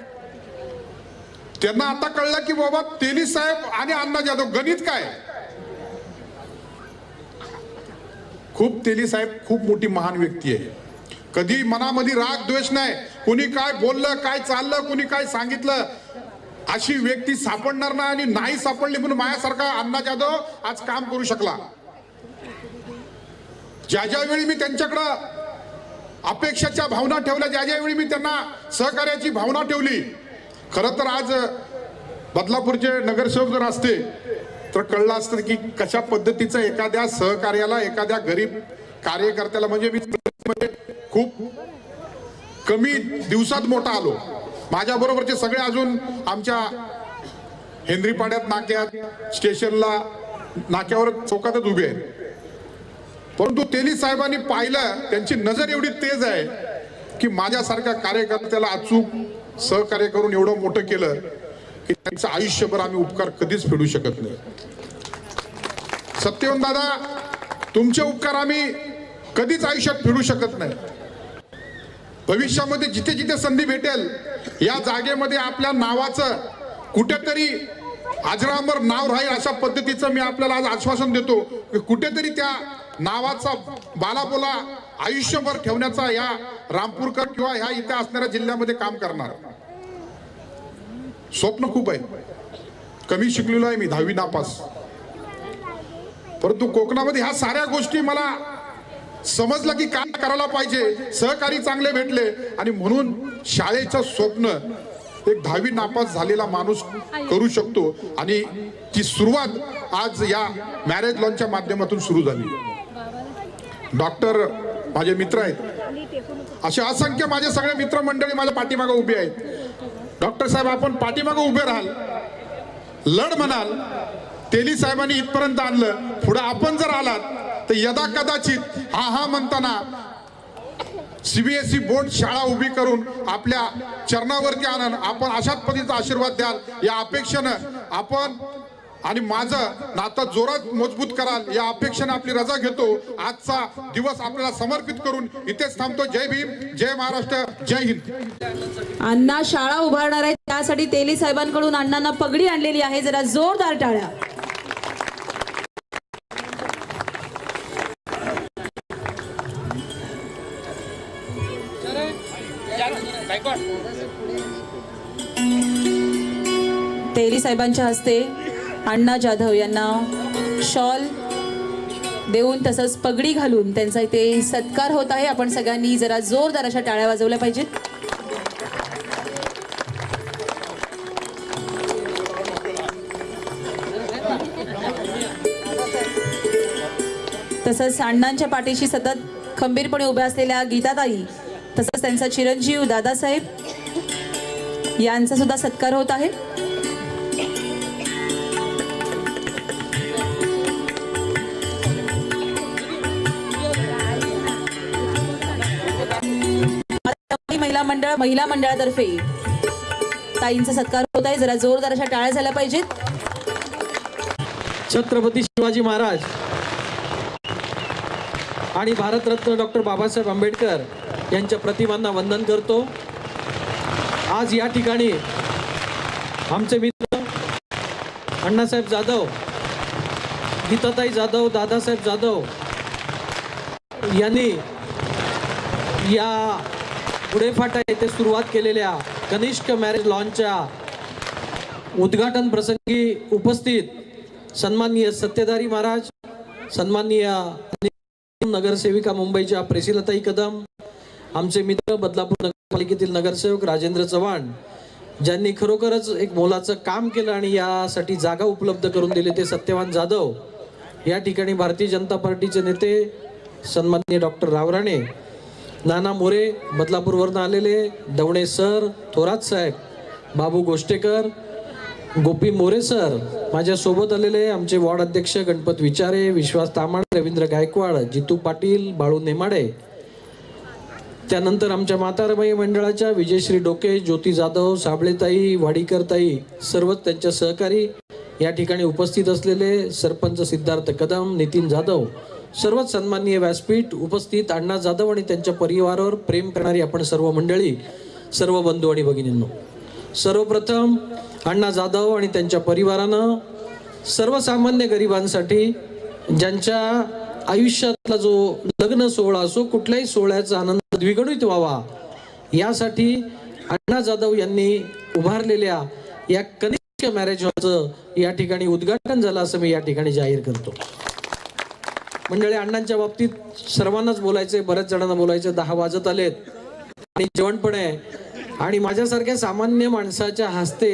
त्यांना आता कळलं की बाबा तेली साहेब आणि अण्णा जाधव गणित काय. खूप तेली साहेब खूप मोठी महान व्यक्ती आहे. कधी मनामध्ये राग द्वेष नाही, कुणी काय बोललं, काय चाललं, कुणी काय सांगितलं, अशी व्यक्ती सापडणार नाही. आणि नाही सापडली म्हणून माझ्यासारखा अण्णा जाधव आज काम करू शकला. ज्या ज्यावेळी मी त्यांच्याकडं अपेक्षाच्या भावना ठेवल्या, ज्या ज्यावेळी मी त्यांना सहकार्याची भावना ठेवली, खरं तर आज बदलापूरचे नगरसेवक जर असते तर कळलं असतं की कशा पद्धतीचं एखाद्या सहकार्याला, एखाद्या गरीब कार्यकर्त्याला, म्हणजे मी खूप कमी दिवसात मोठा आलो. माझ्या बरोबरचे सगळे अजून आमच्या हेनरीपाड्यात नाक्यात, स्टेशनला, नाक्यावर चौकातच उभे आहेत. परंतु तेली साहेबांनी पाहिलं, त्यांची नजर एवढी तेज आहे की माझ्यासारख्या कार्यकर्त्याला अचूक सहकार्य करून एवढं मोठं केलं की त्यांचं आयुष्यभर आम्ही उपकार कधीच फेडू शकत नाही. सत्यवंत दादा, तुमचे उपकार आम्ही कधीच आयुष्यात फेडू शकत नाही. भविष्यामध्ये जिथे जिथे संधी भेटेल या जागेमध्ये आपल्या नावाचं कुठेतरी अजरामर नाव राहील अशा पद्धतीचं मी आपल्याला आज आश्वासन देतो की कुठेतरी त्या नावाचा बालाबोला आयुष्यभर ठेवण्याचा या रामपूरकर किंवा ह्या इथे असणाऱ्या जिल्ह्यामध्ये काम करणार. स्वप्न खूप आहे. कमी शिकलेलो आहे मी, 10वी नापास, परंतु कोकणामध्ये ह्या साऱ्या गोष्टी मला समजलं की काय करायला पाहिजे. सहकारी चांगले भेटले आणि म्हणून शाळेचं स्वप्न एक 10वी नापास झालेला माणूस करू शकतो. आणि ती सुरुवात आज या मॅरेज लॉनच्या माध्यमातून सुरू झाली. डॉक्टर माझे मित्र आहेत, असे असंख्य माझे सगळे मित्रमंडळी माझ्या पाठीमागे उभे आहेत. डॉक्टर साहेब, आपण पाठीमागे उभे राहाल, लढ म्हणाल, तेली साहेबांनी इथपर्यंत आणलं, पुढे आपण जर आलात तर यदा कदाचित हा म्हणताना CBSE बोर्ड शाळा उभी करून आपल्या चरणावरती आणून आपण अशाच पद्धतीचा आशीर्वाद द्याल या अपेक्षेनं आपण आणि माझं नातं जोरात मजबूत कराल या अपेक्षेने आपली रजा घेतो. आजचा दिवस आपल्याला समर्पित करून इथेच थांबतो. जय भीम, जय महाराष्ट्र, जय हिंद. अण्णा शाळा उभारणार आहेत, त्यासाठी तेली साहेबांकडून अण्णांना पगडी आणलेली आहे. जरा जोरदार टाळ्या. तेली साहेबांच्या हस्ते अण्णा जाधव यांना शॉल देऊन तसंच पगडी घालून त्यांचा इथे सत्कार होत आहे. आपण सगळ्यांनी जरा जोरदार अशा टाळ्या वाजवल्या पाहिजेत. तसंच अण्णांच्या पाठीशी सतत खंबीरपणे उभ्या असलेल्या गीताताई, तसंच त्यांचा चिरंजीव दादासाहेब यांचा सुद्धा सत्कार होत आहे. महिला मंडळातर्फे ताईंचा सत्कार होत आहे. जरा जोरदार अशा टाळ्या झाल्या पाहिजेत. छत्रपती शिवाजी महाराज आणि भारतरत्न डॉक्टर बाबासाहेब आंबेडकर यांच्या प्रतिमांना वंदन करतो. आज या ठिकाणी आमचे मित्र अण्णासाहेब जाधव, गीताताई जाधव, दादासाहेब जाधव यांनी या पुढेफाटा येथे सुरुवात केलेल्या कनिष्क मॅरेज लॉनच्या उद्घाटन प्रसंगी उपस्थित सन्माननीय सत्तेधारी महाराज, सन्माननीय नगरसेविका मुंबईच्या प्रेसिलताई कदम, आमचे मित्र बदलापूर नगरपालिकेतील नगरसेवक राजेंद्र चव्हाण, ज्यांनी खरोखरच एक मोलाचं काम केलं आणि यासाठी जागा उपलब्ध करून दिली, ते सत्यवान जाधव. या ठिकाणी भारतीय जनता पार्टीचे नेते सन्माननीय डॉक्टर रावराणे, नाना मोरे बदलापूरवरून आलेले, दवणे सर, थोरात साहेब, बाबू गोष्टेकर, गोपी मोरे सर, माझ्यासोबत आलेले आमचे वॉर्ड अध्यक्ष गणपत विचारे, विश्वास तामाणे, रवींद्र गायकवाड, जितू पाटील, बाळू नेमाडे, त्यानंतर आमच्या म्हातारबाई मंडळाच्या विजयश्री डोके, ज्योती जाधव, साबळेताई, वाडीकरताई, सर्वच त्यांच्या सहकारी, या ठिकाणी उपस्थित असलेले सरपंच सिद्धार्थ कदम, नितीन जाधव, सर्वच सन्माननीय व्यासपीठ उपस्थित, अण्णा जाधव आणि त्यांच्या परिवारावर प्रेम करणारी आपण सर्व मंडळी, सर्व बंधू आणि भगिनींनो, सर्वप्रथम अण्णा जाधव आणि त्यांच्या परिवारानं सर्वसामान्य गरिबांसाठी ज्यांच्या आयुष्यातला जो लग्न सोहळा असो, कुठल्याही सोहळ्याचा आनंद द्विगुणित व्हावा यासाठी अण्णा जाधव यांनी उभारलेल्या या कनिष्क मॅरेज हॉलचं या ठिकाणी उद्घाटन झालं असं मी या ठिकाणी जाहीर करतो. मंडळी, अण्णांच्या बाबतीत सर्वांनाच बोलायचे, बऱ्याच जणांना बोलायचे, 10 वाजत आलेत आणि जेवण पण आहे आणि माझ्यासारख्या सामान्य माणसाच्या हस्ते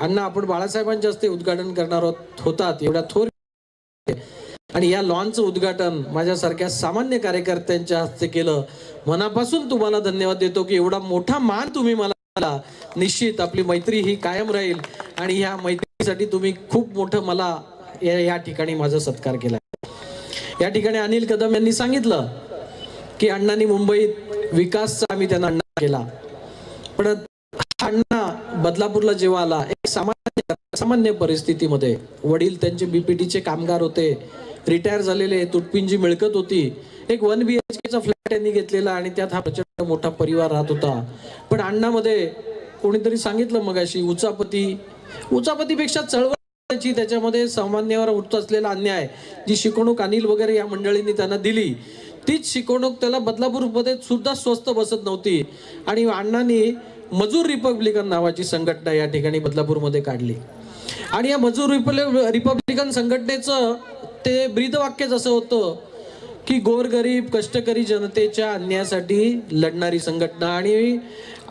अण्णा आपण बाळासाहेबांच्या हस्ते उद्घाटन करणार होतात एवढ्या थोर, आणि या लॉनचं उद्घाटन माझ्यासारख्या सामान्य कार्यकर्त्यांच्या हस्ते केलं. मनापासून तुम्हाला धन्यवाद देतो की एवढा मोठा मान तुम्ही मला दिला. निश्चित आपली मैत्री ही कायम राहील आणि ह्या मैत्रीसाठी तुम्ही खूप मोठं मला या ठिकाणी माझा सत्कार केला. या ठिकाणी अनिल कदम यांनी सांगितलं की अण्णांनी मुंबईत विकासचा आम्ही त्यांना अण्णा केला, पण अण्णा बदलापूरला जेव्हा आला, एक सामान्य परिस्थितीमध्ये, वडील त्यांचे बीपीटीचे कामगार होते, रिटायर झालेले, तुटपिंजी मिळकत होती, एक 1 BHKचा फ्लॅट त्यांनी घेतलेला आणि त्यात हा प्रचंड मोठा परिवार राहत होता. पण अण्णामध्ये कोणीतरी सांगितलं मगाशी, उचापतीपेक्षा चळवळ, त्याच्यामध्ये सामान्यावर उठत असलेला अन्याय, जी शिकवणूक अनिल वगैरे या मंडळींनी त्यांना दिली, तीच शिकवणूक त्याला बदलापूरमध्ये सुद्धा स्वस्त बसत नव्हती आणि अण्णांनी मजूर रिपब्लिकन नावाची संघटना या ठिकाणी बदलापूरमध्ये काढली. आणि या मजूर रिपब्लिकन संघटनेचं ते ब्रीदवाक्यच असं होतं की गोरगरीब कष्टकरी जनतेच्या अन्यायासाठी लढणारी संघटना. आणि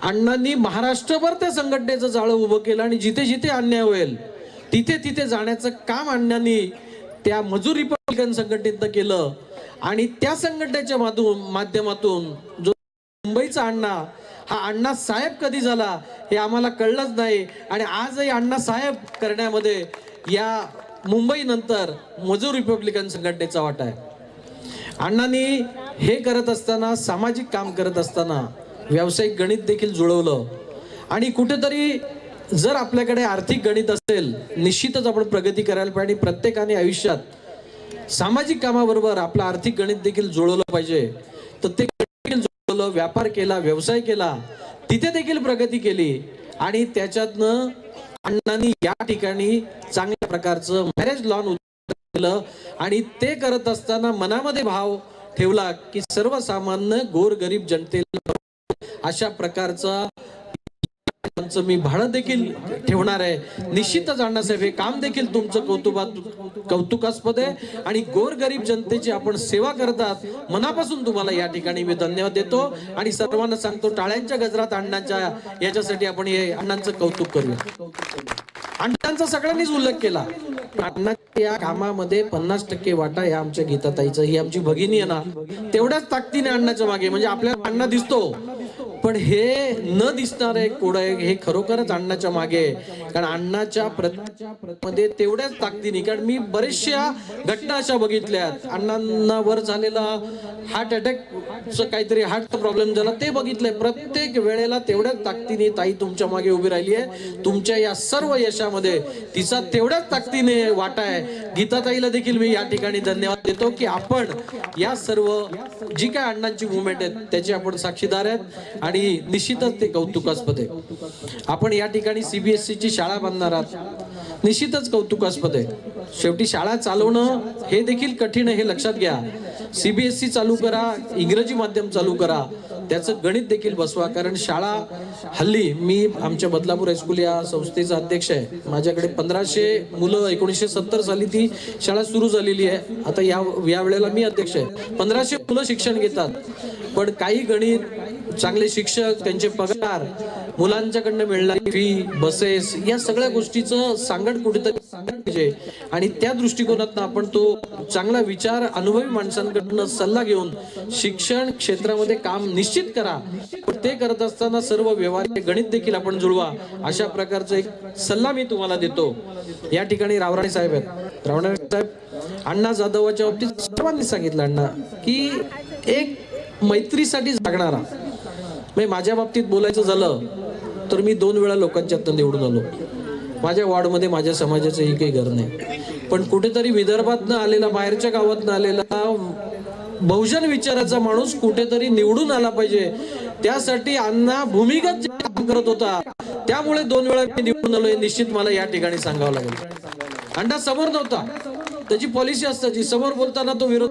अण्णांनी महाराष्ट्रभर त्या संघटनेचं जाळं उभं केलं आणि जिथे जिथे अन्याय होईल तिथे तिथे जाण्याचं काम अण्णांनी त्या मजूर रिपब्लिकन संघटनेतनं केलं. आणि त्या संघटनेच्या माध्यमातून जो मुंबईचा अण्णा, हा अण्णा साहेब कधी झाला हे आम्हाला कळलंच नाही. आणि आजही अण्णा साहेब करण्यामध्ये या मुंबईनंतर मजूर रिपब्लिकन संघटनेचा वाटा आहे. अण्णांनी हे करत असताना, सामाजिक काम करत असताना व्यावसायिक गणित देखील जुळवलं. आणि कुठेतरी जर आपल्याकडे आर्थिक गणित असेल, निश्चितच आपण प्रगती करायला पाहिजे. प्रत्येकाने आयुष्यात सामाजिक कामाबरोबर आपलं आर्थिक गणित देखील जुळवलं पाहिजे. तर ते देखील जुळवलं, व्यापार केला, व्यवसाय केला, तिथे देखील प्रगती केली. आणि त्याच्यातनं अण्णांनी या ठिकाणी चांगल्या प्रकारचं मॅरेज लॉन केलं. आणि ते करत असताना मनामध्ये भाव ठेवला की सर्वसामान्य गोरगरीब जनतेला अशा प्रकारचा मी भाडं देखील ठेवणार आहे. निश्चितच अण्णासाहेब हे काम देखील तुमचं कौतुकास्पद आहे आणि गोरगरीब जनतेची आपण सेवा करतात. मनापासून तुम्हाला या ठिकाणी मी धन्यवाद देतो आणि सर्वांना सांगतो, टाळ्यांच्या गजरात अण्णांच्या याच्यासाठी आपण हे अण्णांचं कौतुक करूया. अण्णांचा सगळ्यांनीच उल्लेख केला. अण्णा या कामामध्ये 50% वाटा या आमच्या गीताताईचं, ही आमची भगिनी आहे ना, तेवढ्याच ताकदीने अण्णाच्या मागे, म्हणजे आपल्याला अण्णा दिसतो पण हे न दिसणार आहे कोड आहे, हे खरोखरच अण्णाच्या मागे आहे. कारण अण्णाच्या मध्ये तेवढ्याच ताकदीने, कारण मी बरेचशा घटना अशा बघितल्यात, अण्णांना वर झालेला हार्ट अटॅकचं काहीतरी हार्टचा प्रॉब्लेम झाला ते बघितलंय. प्रत्येक वेळेला तेवढ्याच ताकदीने ताई तुमच्या मागे उभी राहिली आहे. तुमच्या या सर्व यशामध्ये तिचा तेवढ्याच ताकदीने वाटा आहे. गीताताईला देखील मी या ठिकाणी धन्यवाद देतो की आपण या सर्व जी काय अण्णांची मुवमेंट आहे त्याची आपण साक्षीदार आहेत आणि निश्चितच ते कौतुकास्पद आहे. आपण या ठिकाणी CBSE ची शाळा बांधणार आहात, निश्चितच कौतुकास्पद आहे. शेवटी शाळा चालवणं हे देखील कठीण आहे, हे लक्षात घ्या. CBSE चालू करा, इंग्रजी माध्यम चालू करा, त्याचं गणित देखील बसवा. कारण शाळा हल्ली, मी आमच्या बदलापूर हायस्कूल या संस्थेचा अध्यक्ष आहे, माझ्याकडे 1500 मुलं 1970 साली ती शाळा सुरू झालेली आहे. आता या वेळेला मी अध्यक्ष आहे. 1500 मुलं शिक्षण घेतात, पण काही गणित, चांगले शिक्षक, त्यांचे पगार, मुलांच्याकडनं मिळणारी फी, बसेस, या सगळ्या गोष्टीचं सांगड कुठेतरी पाहिजे. आणि त्या दृष्टिकोनातून आपण तो चांगला विचार अनुभवी माणसांकडनं सल्ला घेऊन शिक्षण क्षेत्रामध्ये काम निश्चित करा. पण ते करत असताना सर्व व्यवहार गणित देखील आपण जुळवा, अशा प्रकारचा एक सल्ला मी तुम्हाला देतो. या ठिकाणी रावराणे साहेब आहेत. रावराणे साहेब, अण्णा जाधवाच्या बाबतीत सर्वांनी सांगितलं अण्णा की एक मैत्रीसाठी जागणारा. म्हणजे माझ्या बाबतीत बोलायचं झालं तर मी 2 वेळा लोकांच्यातनं निवडून आलो. माझ्या वॉर्डमध्ये माझ्या समाजाचं ही काही घर नाही, पण कुठेतरी विदर्भातनं आलेला, बाहेरच्या गावातनं आलेला बहुजन विचाराचा माणूस कुठेतरी निवडून आला पाहिजे. त्यासाठी अण्णा भूमिगत जे काम करत होता, त्यामुळे 2 वेळा मी निवडून आलो. हे निश्चित मला या ठिकाणी सांगावं लागेल. अण्णा समोर नव्हता, त्याची पॉलिसी असताची, समोर बोलताना तो विरोध,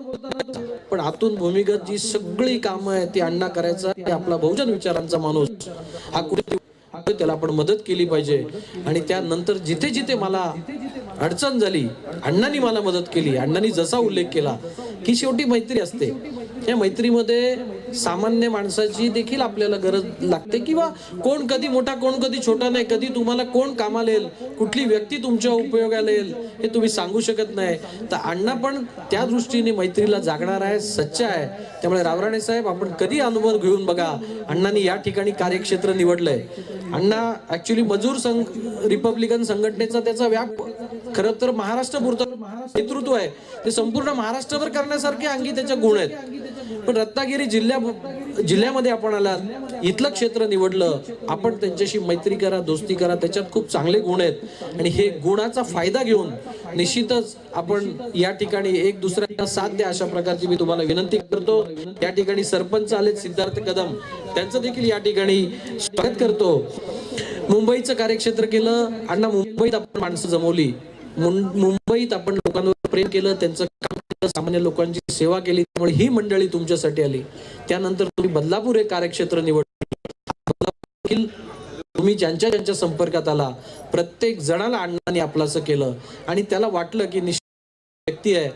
पण आतून भूमिगत जी सगळी कामं आहे ती अण्णा करायचा. आपला बहुजन विचारांचा माणूस हा कुठे, त्याला आपण मदत केली पाहिजे. आणि त्यानंतर जिथे जिथे मला अडचण झाली, अण्णांनी मला मदत केली. अण्णांनी जसा उल्लेख केला की शेवटी मैत्री असते, या मैत्रीमध्ये सामान्य माणसाची देखील आपल्याला गरज लागते, किंवा कोण कधी मोठा कोण कधी छोटा नाही, कधी तुम्हाला कोण कामाला येईल, कुठली व्यक्ती तुमच्या उपयोगाला येईल हे तुम्ही सांगू शकत नाही. तर अण्णा पण त्या दृष्टीने मैत्रीला जागणार आहे, सच्चा आहे. त्यामुळे रावराणे साहेब, आपण कधी अनुभव घेऊन बघा. अण्णांनी या ठिकाणी कार्यक्षेत्र निवडलंय. अण्णा ऍक्च्युली मजूर रिपब्लिकन संघटनेचा त्याचा व्याप खरं तर महाराष्ट्रपुरतं नेतृत्व आहे, ते संपूर्ण महाराष्ट्रभर करण्यासारखे अंगी त्याच्या गुण आहेत. पण रत्नागिरी जिल्ह्यामध्ये आपण आलात, इथलं क्षेत्र निवडलं, आपण त्यांच्याशी मैत्री करा, दोस्ती करा, त्याच्यात खूप चांगले गुण आहेत. आणि हे गुणाचा फायदा घेऊन निश्चितच आपण या ठिकाणी एक दुसऱ्याला साथ द्या, अशा प्रकारची मी तुम्हाला विनंती करतो. या ठिकाणी सरपंच आलेत सिद्धार्थ कदम, त्यांचं देखील या ठिकाणी स्वागत करतो. मुंबईचं कार्यक्षेत्र केलं अण्णा, मुंबईत आपण माणसं जमवली, मुंबईत आपण लोकांवर प्रेम केलं, त्यांचं काम केलं, सामान्य लोकांची सेवा केली, त्यामुळे ही मंडळी तुमच्यासाठी आली. त्यानंतर तुम्ही बदलापूर हे कार्यक्षेत्र निवडलं, तुम्ही ज्यांच्या ज्यांच्या संपर्कात आला, प्रत्येक जणाला अण्णांनी आपलासं केलं आणि त्याला वाटलं की निश्चित व्यक्ती आहे,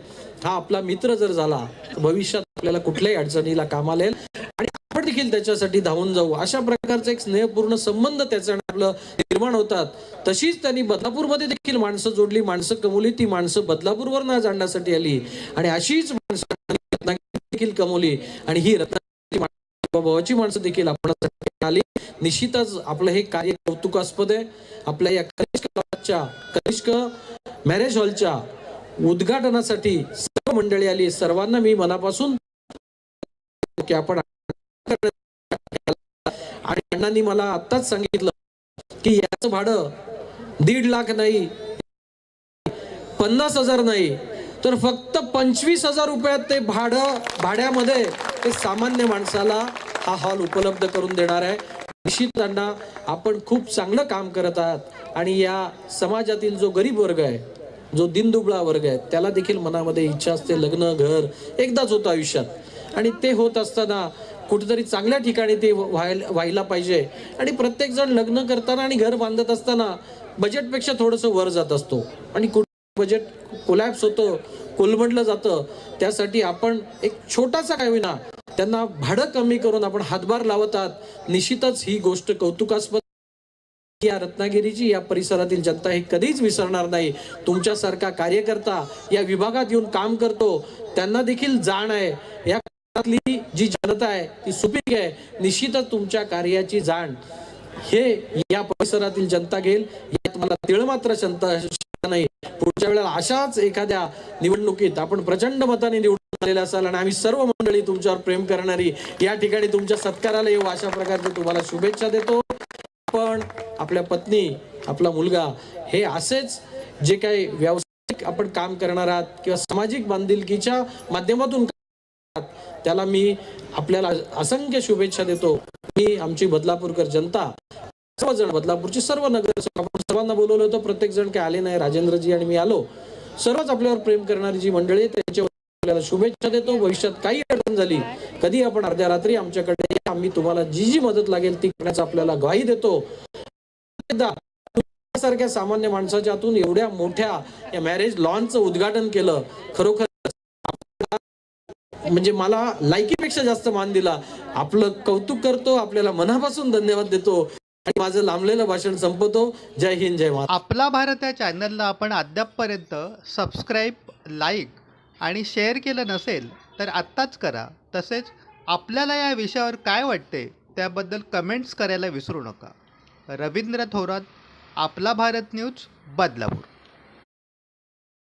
हा आपला मित्र जर झाला भविष्यात आपल्याला कुठल्याही अडचणीला कामाला येईल आणि आपण देखील त्याच्यासाठी धावून जाऊ. अशा प्रकारचा एक स्नेहपूर्ण संबंध त्याच्या आपलं निर्माण होतात. तशीच त्यांनी बदलापूरमध्ये देखील माणसं जोडली, माणसं कमवली. ती माणसं बदलापूरवर आज आणण्यासाठी आली आणि अशीच माणसं देखील कमवली आणि ही रत्नागिरी भावाची माणसं देखील आपल्यासाठी आली. निश्चितच आपलं हे कार्य कौतुकास्पद आहे. आपल्या या कनिष्क मॅरेज हॉलच्या उद्घाटनासाठी सर्व मंडळी आली. सर्वांना मी मनापासून की आपण, आणि अण्णांनी मला आत्ताच सांगितलं की याचं भाडं 1.5 लाख नाही, 50,000 नाही, तर फक्त 25,000 रुपयात ते भाड्यामध्ये ते सामान्य माणसाला हा हॉल उपलब्ध करून देणार आहे. निश्चित अण्णा, आपण खूप चांगलं काम करत आहात आणि या समाजातील जो गरीब वर्ग आहे, जो दिनदुबळा वर्ग आहे, त्याला देखील मनामध्ये इच्छा असते, लग्न घर एकदाच होतं आयुष्यात आणि ते होत असताना कुठेतरी चांगल्या ठिकाणी ते व्हायला पाहिजे. आणि प्रत्येक जण लग्न करताना आणि घर बांधत असताना बजेटपेक्षा थोडंसं वर जात असतो आणि बजेट कोलॅप्स होतं, कोलमडलं जातं. त्यासाठी आपण एक छोटासा काय होईना त्यांना भाडं कमी करून आपण हातभार लावत आहात. निश्चितच ही गोष्ट कौतुकास्पद या रत्नागिरीची, या परिसरातील जनता हे कधीच विसरणार नाही. तुमच्यासारखा कार्यकर्ता या विभागात येऊन काम करतो, त्यांना देखील जाण आहे. या ली जी जनता आहे ती सुपीक आहे. निश्चितच तुमच्या कार्याची जाण हे या परिसरातील जनता घेईल, यात मला तिळ मात्र शंका नाही. पुढच्या वेळेला अशाच एखाद्या निवडणुकीत आपण प्रचंड मताने निवडून आलेले असाल आणि आम्ही सर्व मंडळी तुमच्यावर प्रेम करणारी या ठिकाणी तुमच्या सत्काराला येऊ अशा प्रकारचे तुम्हाला शुभेच्छा देतो. पण आपल्या पत्नी, आपला मुलगा हे असेच जे काही व्यावसायिक आपण काम करणार आहात किंवा सामाजिक बांधिलकीच्या माध्यमातून त्याला मी आपल्याला असंख्य शुभेच्छा देतो. मी आमची बदलापूरकर जनता, सर्वजण बदलापूरची सर्व नगरसेवक, आपण सर्वांना बोलवलं होतं, प्रत्येक जण काही आले नाही, राजेंद्रजी आणि मी आलो. सर्वच आपल्यावर प्रेम करणारी जी मंडळी आहे त्यांच्यावर आपल्याला शुभेच्छा देतो. भविष्यात काही अडचण झाली, कधी आपण अर्ध्या रात्री आमच्याकडे या, आम्ही तुम्हाला जी जी मदत लागेल ती करण्याचा आपल्याला ग्वाही देतो. सारख्या सामान्य माणसाच्या हातून एवढ्या मोठ्या या मॅरेज लॉनचं उद्घाटन केलं, खरोखर म्हणजे मला लायकीपेक्षा जास्त मान दिला. आपलं कौतुक करतो, आपल्याला मनापासून धन्यवाद देतो आणि माझं लांबलेलं भाषण संपवतो. जय हिंद, जय महाराष्ट्र. आपला भारत या चॅनलला आपण अद्यापपर्यंत सबस्क्राईब, लाईक आणि शेअर केलं नसेल तर आत्ताच करा. तसेच आपल्याला या विषयावर काय वाटते त्याबद्दल कमेंट्स करायला विसरू नका. रवींद्र थोरात, आपला भारत न्यूज, बदलापूर.